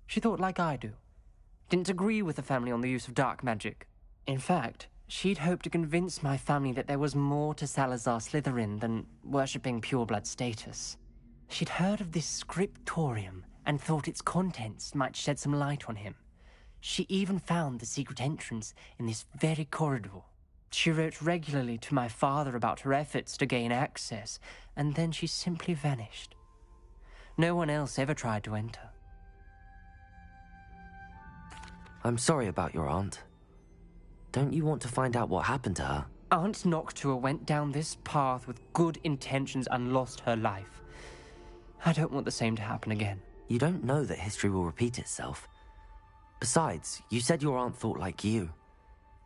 She thought like I do. Didn't agree with the family on the use of dark magic. In fact, she'd hoped to convince my family that there was more to Salazar Slytherin than worshipping pureblood status. She'd heard of this scriptorium and thought its contents might shed some light on him. She even found the secret entrance in this very corridor. She wrote regularly to my father about her efforts to gain access, and then she simply vanished. No one else ever tried to enter. I'm sorry about your aunt. Don't you want to find out what happened to her? Aunt Noctua went down this path with good intentions and lost her life. I don't want the same to happen again. You don't know that history will repeat itself. Besides, you said your aunt thought like you.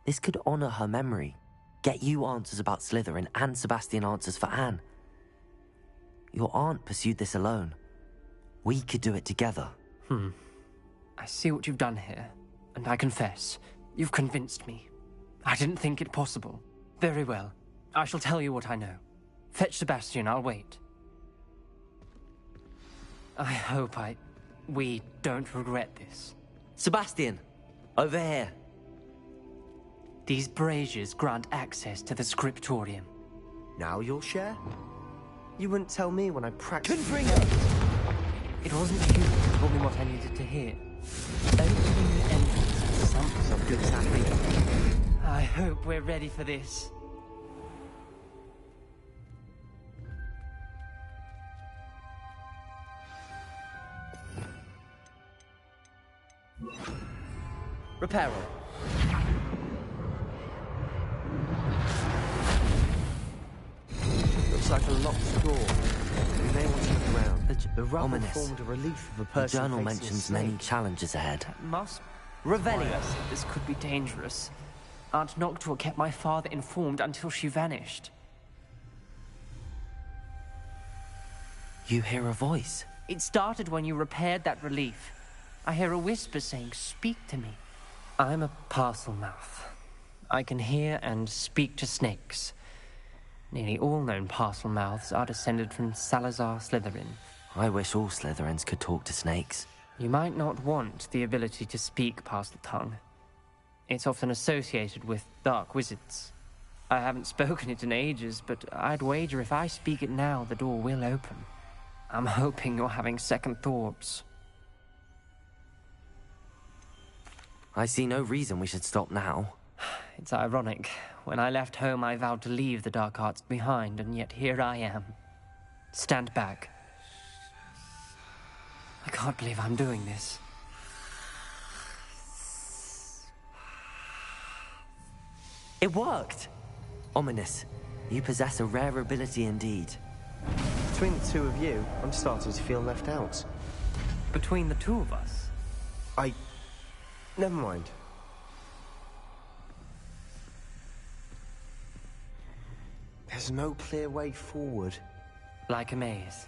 This could honor her memory, get you answers about Slytherin and Sebastian answers for Anne. Your aunt pursued this alone. We could do it together. I see what you've done here, and I confess, you've convinced me. I didn't think it possible. Very well. I shall tell you what I know. Fetch Sebastian, I'll wait. I hope we don't regret this. Sebastian! Over here! These braziers grant access to the scriptorium. Now you'll share? You wouldn't tell me when I practiced... It wasn't you who told me what I needed to hear. Opening the entrance is some good tactic. I hope we're ready for this. Reparo. Looks like a locked door. We may want to look around. The rubble Ominous. formed a relief of a The person journal facing mentions a snake. many challenges ahead. Must Revelio. This could be dangerous. Aunt Noctua kept my father informed until she vanished. You hear a voice. It started when you repaired that relief. I hear a whisper saying, "Speak to me." I'm a parcel mouth. I can hear and speak to snakes. Nearly all known parcel mouths are descended from Salazar Slytherin. I wish all Slytherins could talk to snakes. You might not want the ability to speak past the tongue. It's often associated with dark wizards. I haven't spoken it in ages, but I'd wager if I speak it now, the door will open. I'm hoping you're having second thoughts. I see no reason we should stop now. It's ironic. When I left home, I vowed to leave the dark arts behind, and yet here I am. Stand back. I can't believe I'm doing this. It worked! Ominous. You possess a rare ability indeed. Between the two of you, I'm starting to feel left out. Between the two of us? Never mind. There's no clear way forward. Like a maze.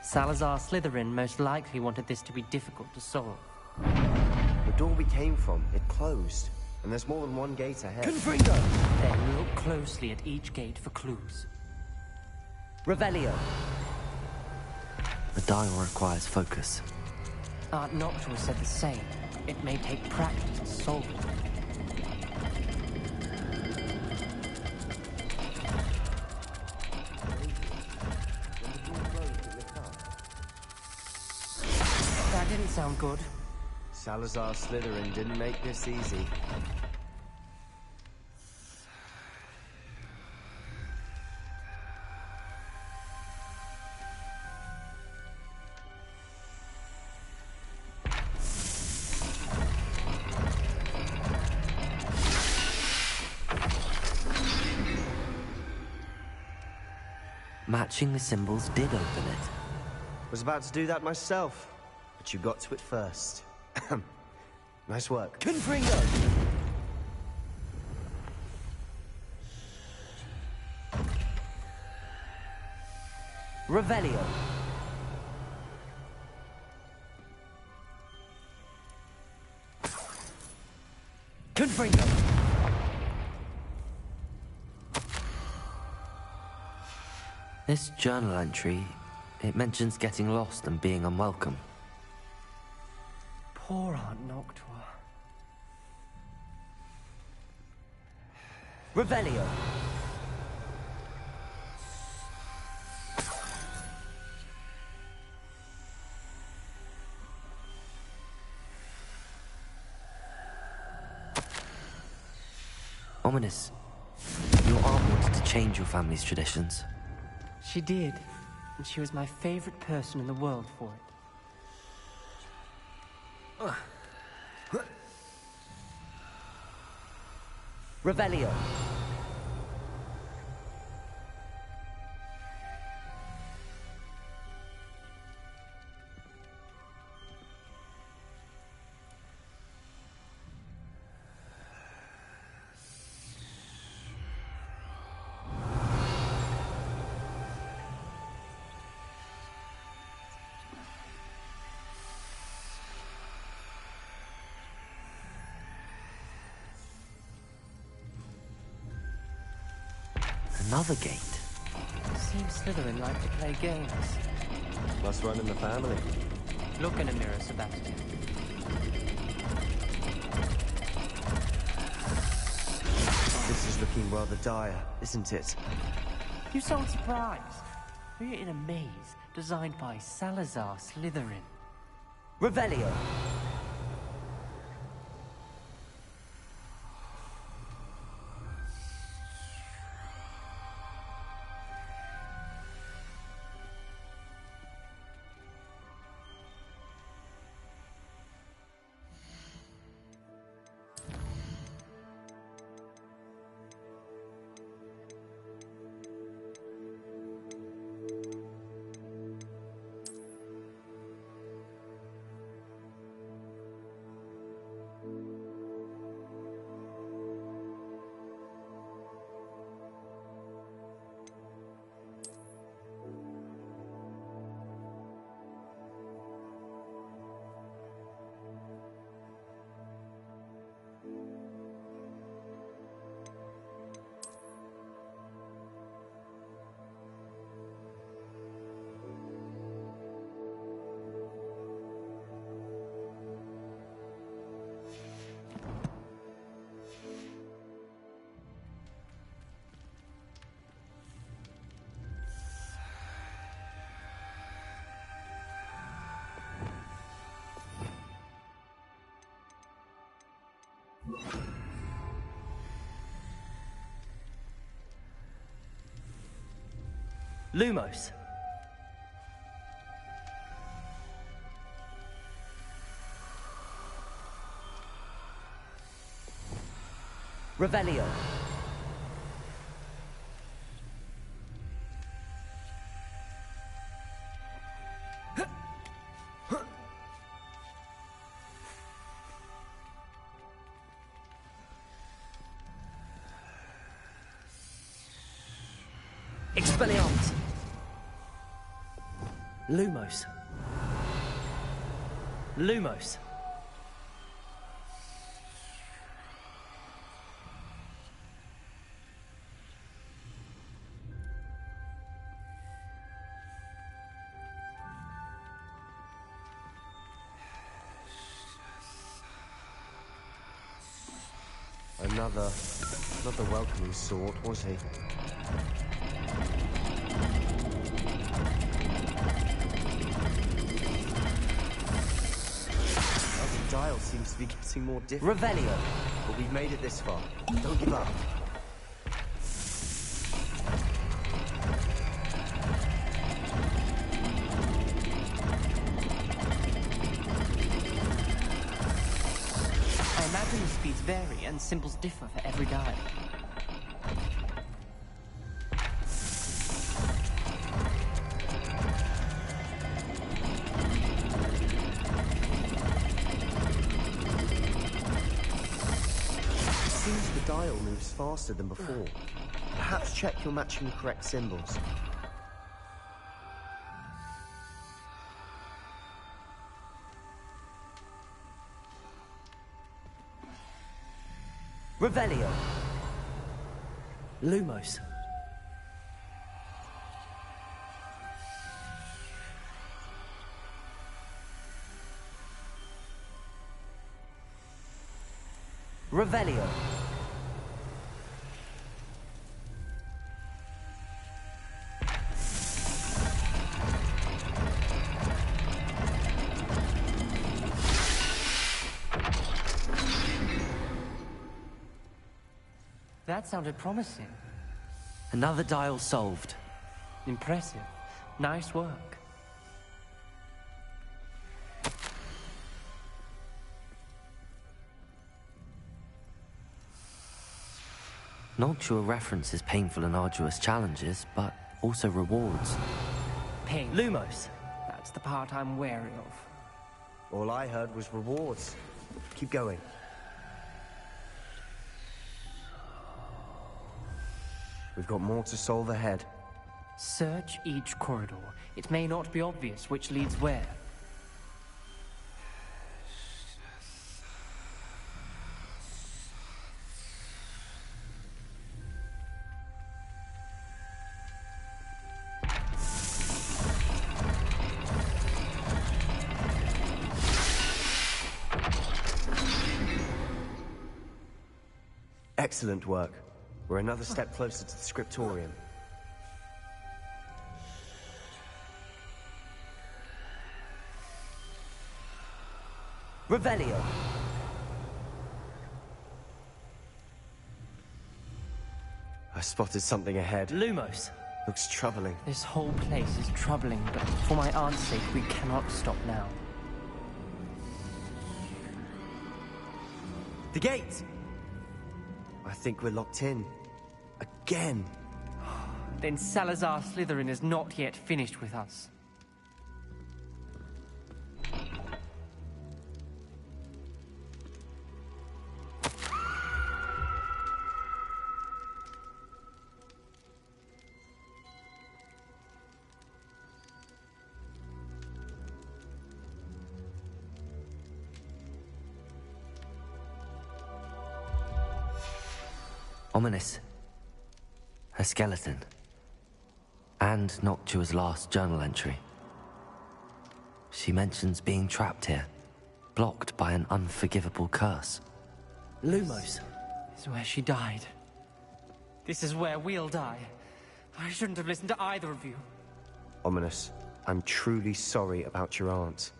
Salazar Slytherin most likely wanted this to be difficult to solve. The door we came from, it closed. And there's more than one gate ahead. Confringo! Then look closely at each gate for clues. Revelio. The dial requires focus. Aunt Noctua said the same. It may take practice to solve it. That didn't sound good. Salazar Slytherin didn't make this easy. Matching the symbols did open it. Was about to do that myself, but you got to it first. Nice work. Confringo! Revelio. Confringo. This journal entry, it mentions getting lost and being unwelcome. Poor Aunt Noctua. Revelio. Ominous. Your aunt wanted to change your family's traditions. She did, and she was my favorite person in the world for it. Revelio. Another gate. Seems Slytherin like to play games. Must run in the family. Look in a mirror, Sebastian. This is looking rather dire, isn't it? You sound surprised. We're in a maze designed by Salazar Slytherin. Revelio. Lumos. Revelio. Expelliarmus. Lumos. Lumos. Not the welcoming sort, was he? The dial seems to be getting more difficult. Revelio. But we've made it this far. Don't give up. I imagine the speeds vary and symbols differ for every dial. Seems the dial moves faster than before. Perhaps check you're matching the correct symbols. Revelio. Lumos. Revelio. That sounded promising. Another dial solved. Impressive. Nice work. Noctua references painful and arduous challenges, but also rewards. Pain. Lumos. That's the part I'm wary of. All I heard was rewards. Keep going. We've got more to solve ahead. Search each corridor. It may not be obvious which leads where. Excellent work. We're another step closer to the scriptorium. Revelio. I spotted something ahead. Lumos. Looks troubling. This whole place is troubling, but for my aunt's sake, we cannot stop now. The gate! I think we're locked in. Again. Then Salazar Slytherin is not yet finished with us. Ominous. A skeleton. And Noctua's last journal entry. She mentions being trapped here, blocked by an unforgivable curse. Lumos. This is where she died. This is where we'll die. I shouldn't have listened to either of you. Ominous, I'm truly sorry about your aunt.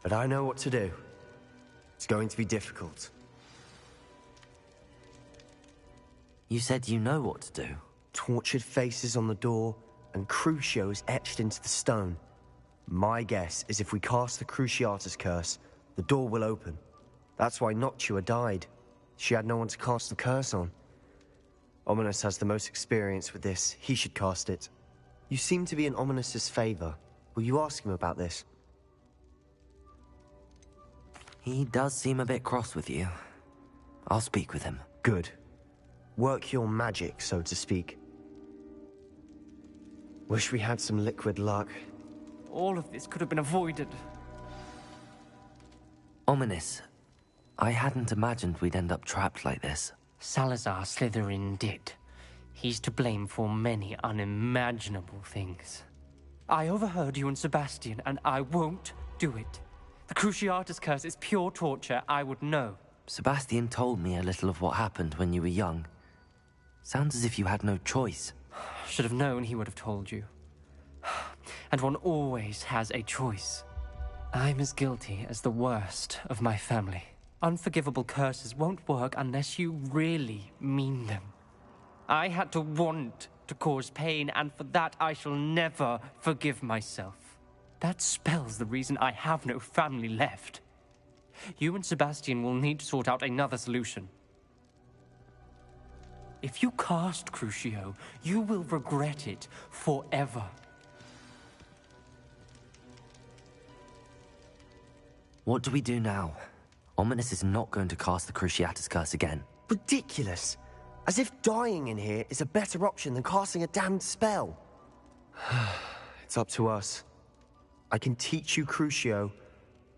But I know what to do. It's going to be difficult. You said you know what to do. Tortured faces on the door, and Crucio is etched into the stone. My guess is if we cast the Cruciatus curse, the door will open. That's why Noctua died. She had no one to cast the curse on. Ominous has the most experience with this. He should cast it. You seem to be in Ominous's favor. Will you ask him about this? He does seem a bit cross with you. I'll speak with him. Good. Work your magic, so to speak. Wish we had some liquid luck. All of this could have been avoided. Ominous. I hadn't imagined we'd end up trapped like this. Salazar Slytherin did. He's to blame for many unimaginable things. I overheard you and Sebastian, and I won't do it. The Cruciatus curse is pure torture. I would know. Sebastian told me a little of what happened when you were young. Sounds as if you had no choice. Should have known he would have told you. And one always has a choice. I'm as guilty as the worst of my family. Unforgivable curses won't work unless you really mean them. I had to want to cause pain, and for that I shall never forgive myself. That spells the reason I have no family left. You and Sebastian will need to sort out another solution. If you cast Crucio, you will regret it forever. What do we do now? Ominous is not going to cast the Cruciatus curse again. Ridiculous! As if dying in here is a better option than casting a damned spell. It's up to us. I can teach you Crucio,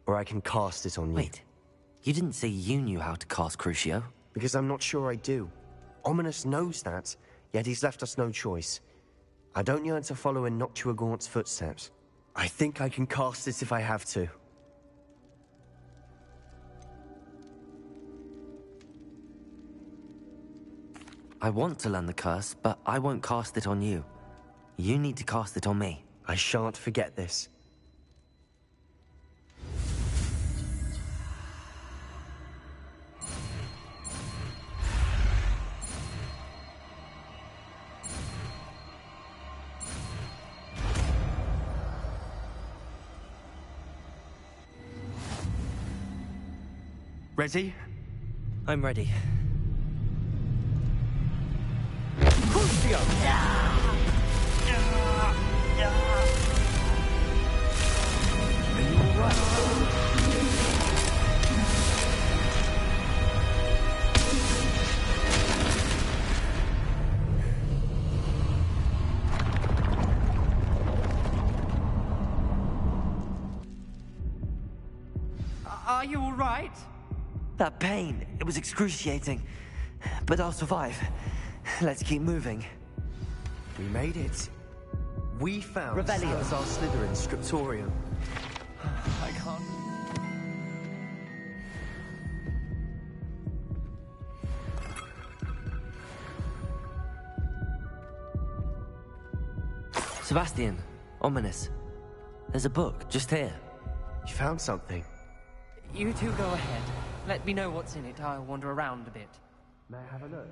or I can cast it on you. Wait, you didn't say you knew how to cast Crucio? Because I'm not sure I do. Ominous knows that, yet he's left us no choice. I don't yearn to follow in Noctua Gaunt's footsteps. I think I can cast it if I have to. I want to learn the curse, but I won't cast it on you. You need to cast it on me. I shan't forget this. Ready? I'm ready. Crucio! Are you alright? Are you all right? That pain, it was excruciating. But I'll survive. Let's keep moving. We made it. We found Revelio. Salazar Slytherin's scriptorium. I can't... Sebastian, ominous. There's a book just here. You found something? You two go ahead. Let me know what's in it. I'll wander around a bit. May I have a look?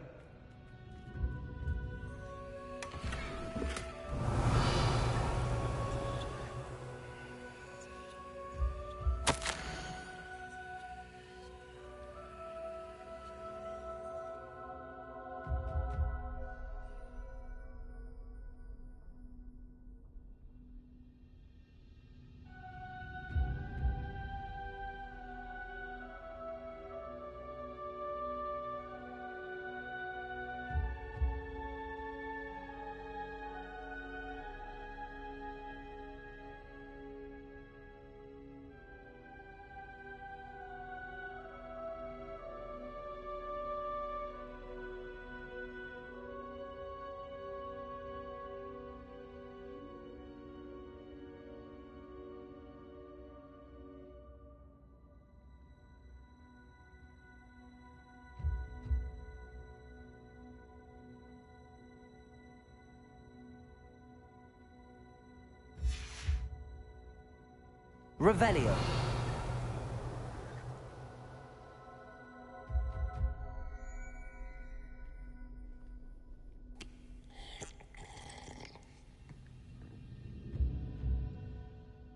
Revelio.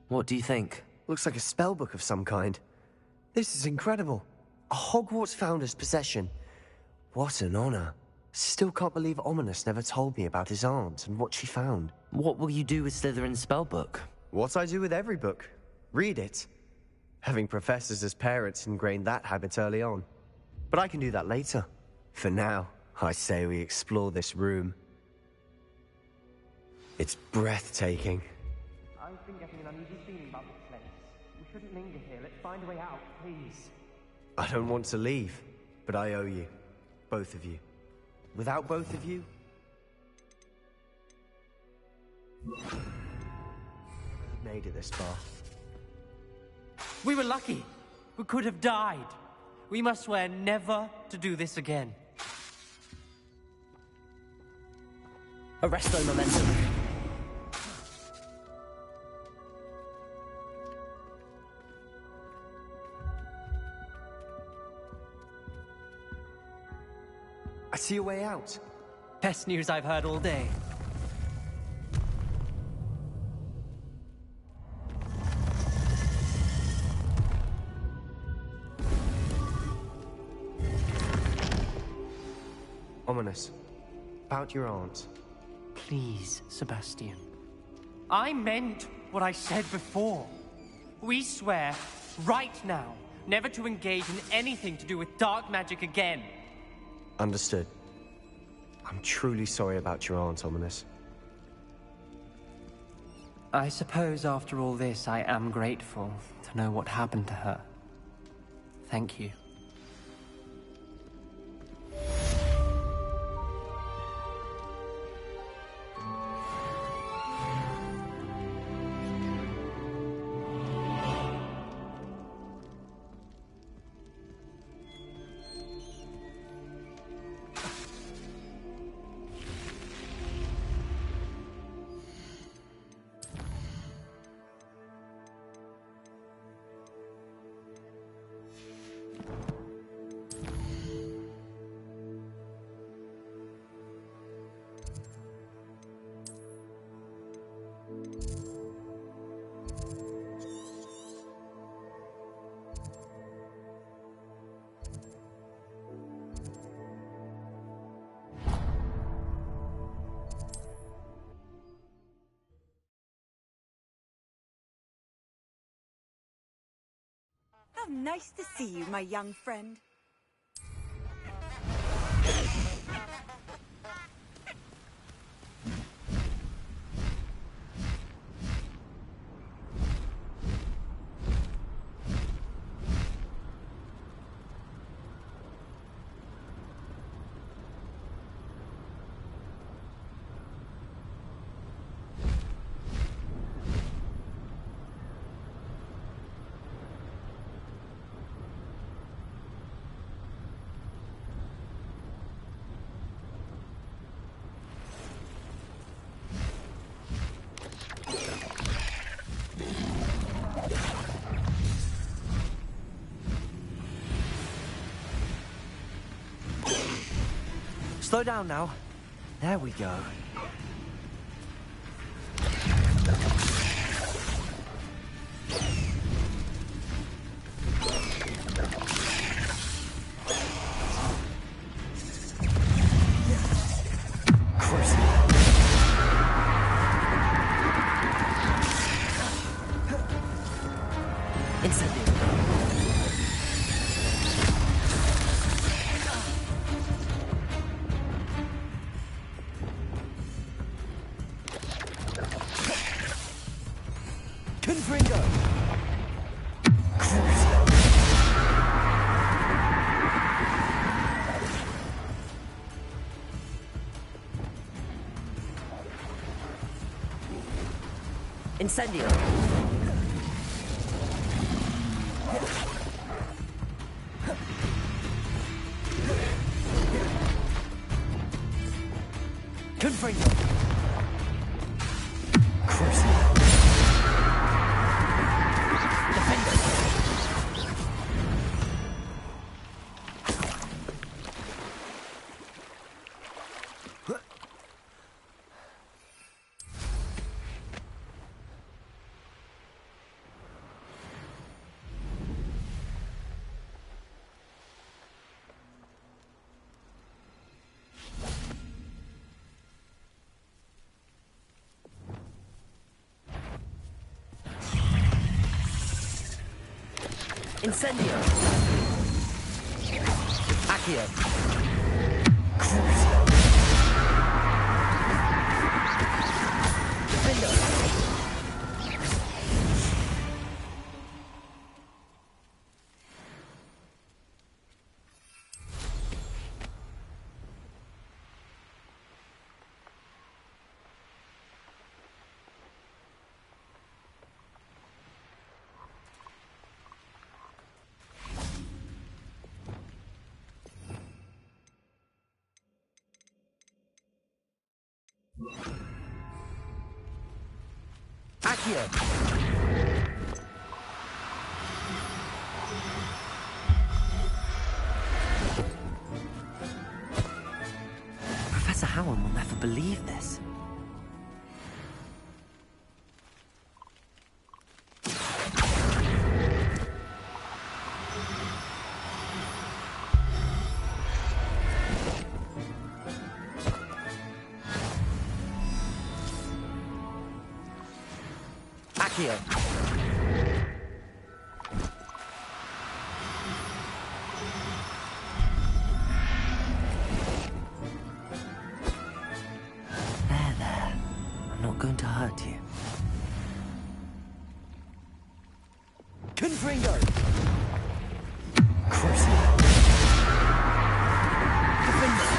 What do you think? Looks like a spellbook of some kind. This is incredible. A Hogwarts founder's possession. What an honor. Still can't believe Ominous never told me about his aunt and what she found. What will you do with Slytherin's spellbook? What I do with every book. Read it. Having professors as parents ingrained that habit early on. But I can do that later. For now, I say we explore this room. It's breathtaking. I've been getting an uneasy feeling about this place. We shouldn't linger here. Let's find a way out, please. I don't want to leave, but I owe you. Both of you. Without both of you... made it this far. We were lucky. We could have died. We must swear never to do this again. Arresto momentum. I see a way out. Best news I've heard all day. Ominous. About your aunt. Please, Sebastian. I meant what I said before. We swear, right now, never to engage in anything to do with dark magic again. Understood. I'm truly sorry about your aunt, Ominous. I suppose after all this, I am grateful to know what happened to her. Thank you. How nice to see you, my young friend. Slow down now. There we go. Incendio. Confringo. Crucio. Defender. Incendio. Accio. Crucio. Defender. Accio. Professor Howard will never believe this. Accio. There. I'm not going to hurt you. Confringo. Crucio. Defender.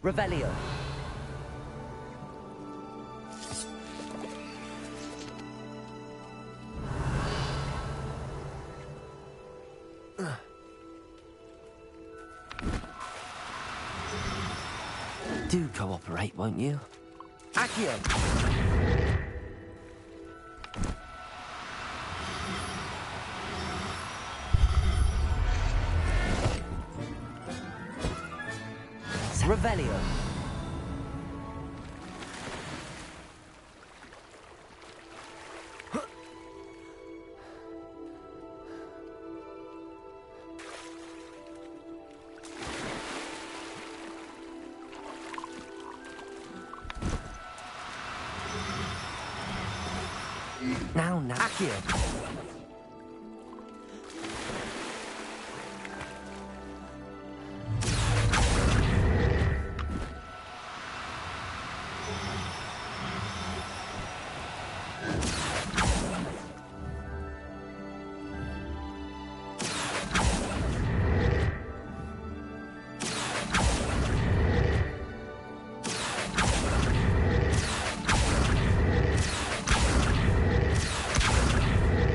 Revelio. Do cooperate, won't you? Accio. Revelio. Now, Accio.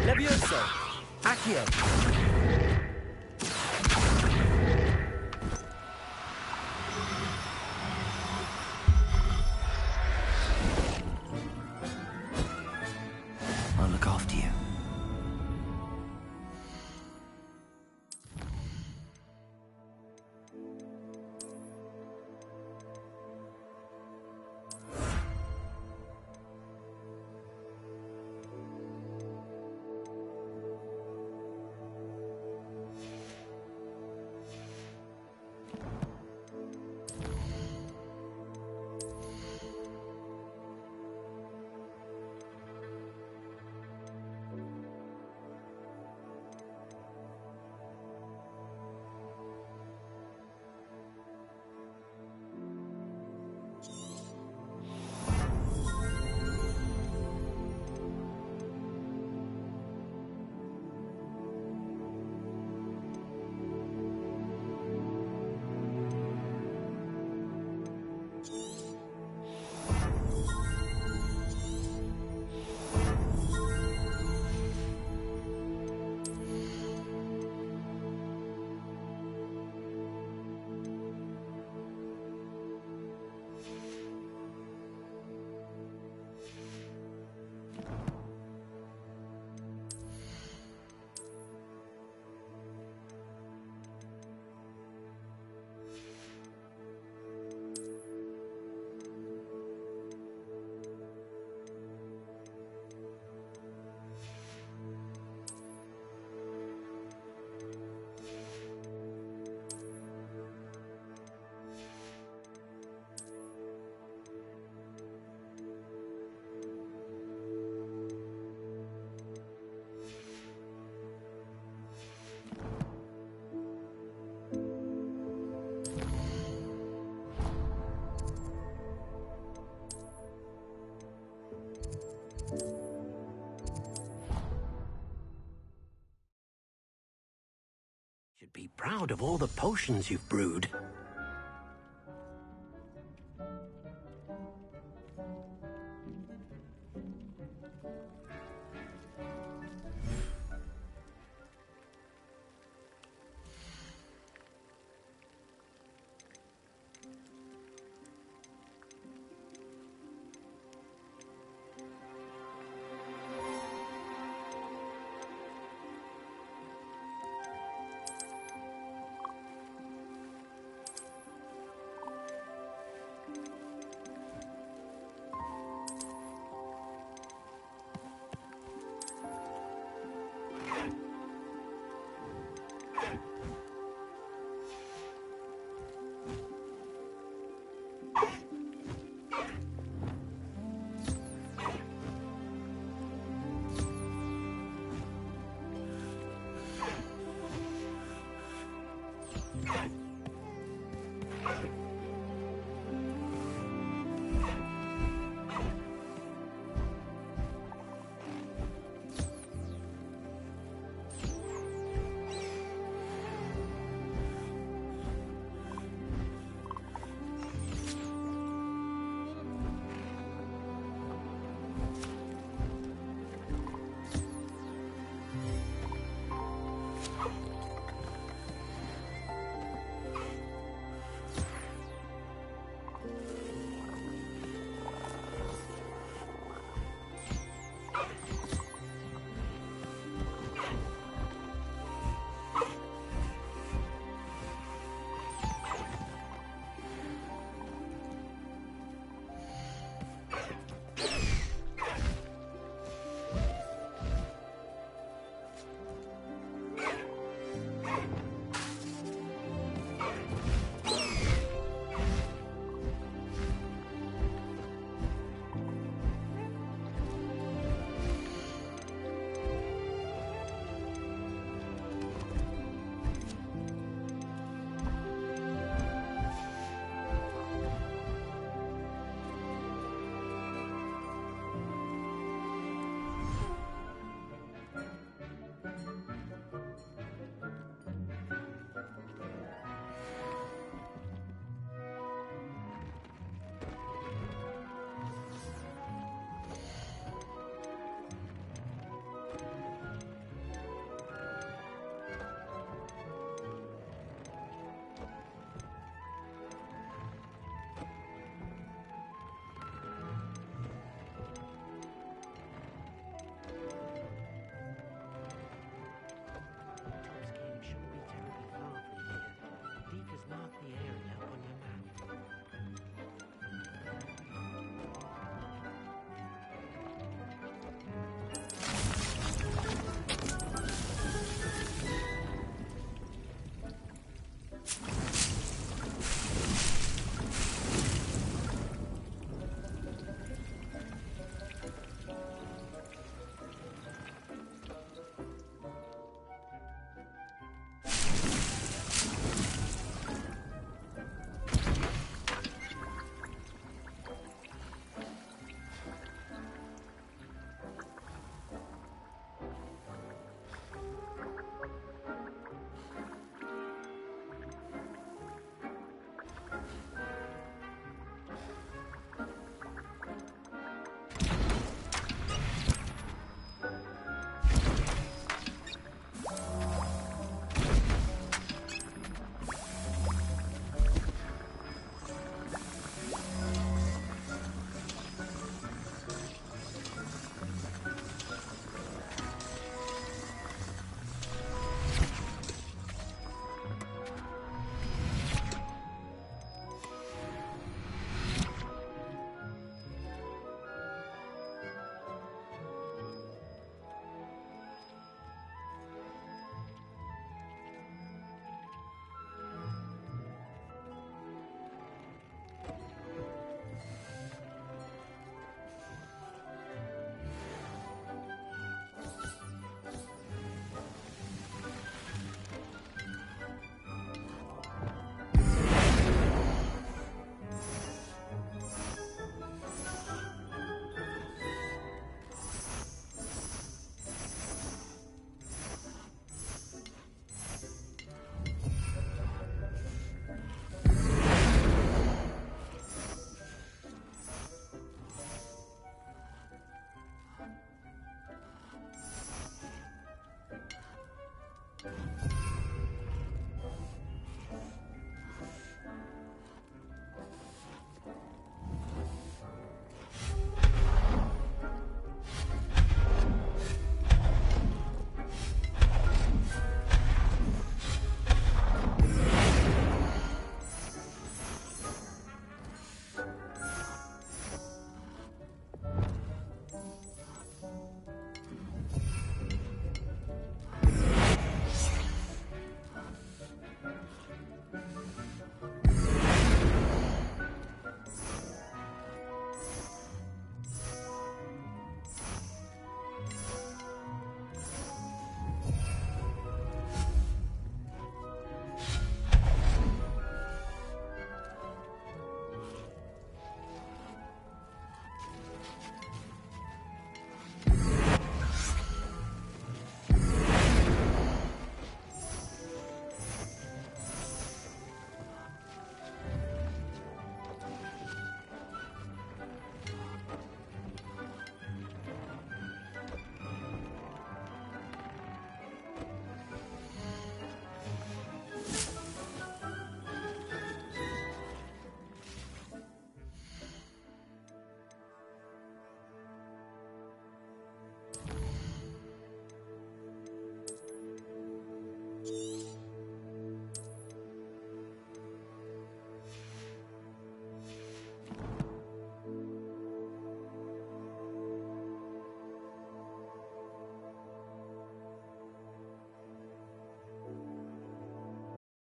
Levioso. Accio. I'll look after you. Should be proud of all the potions you've brewed.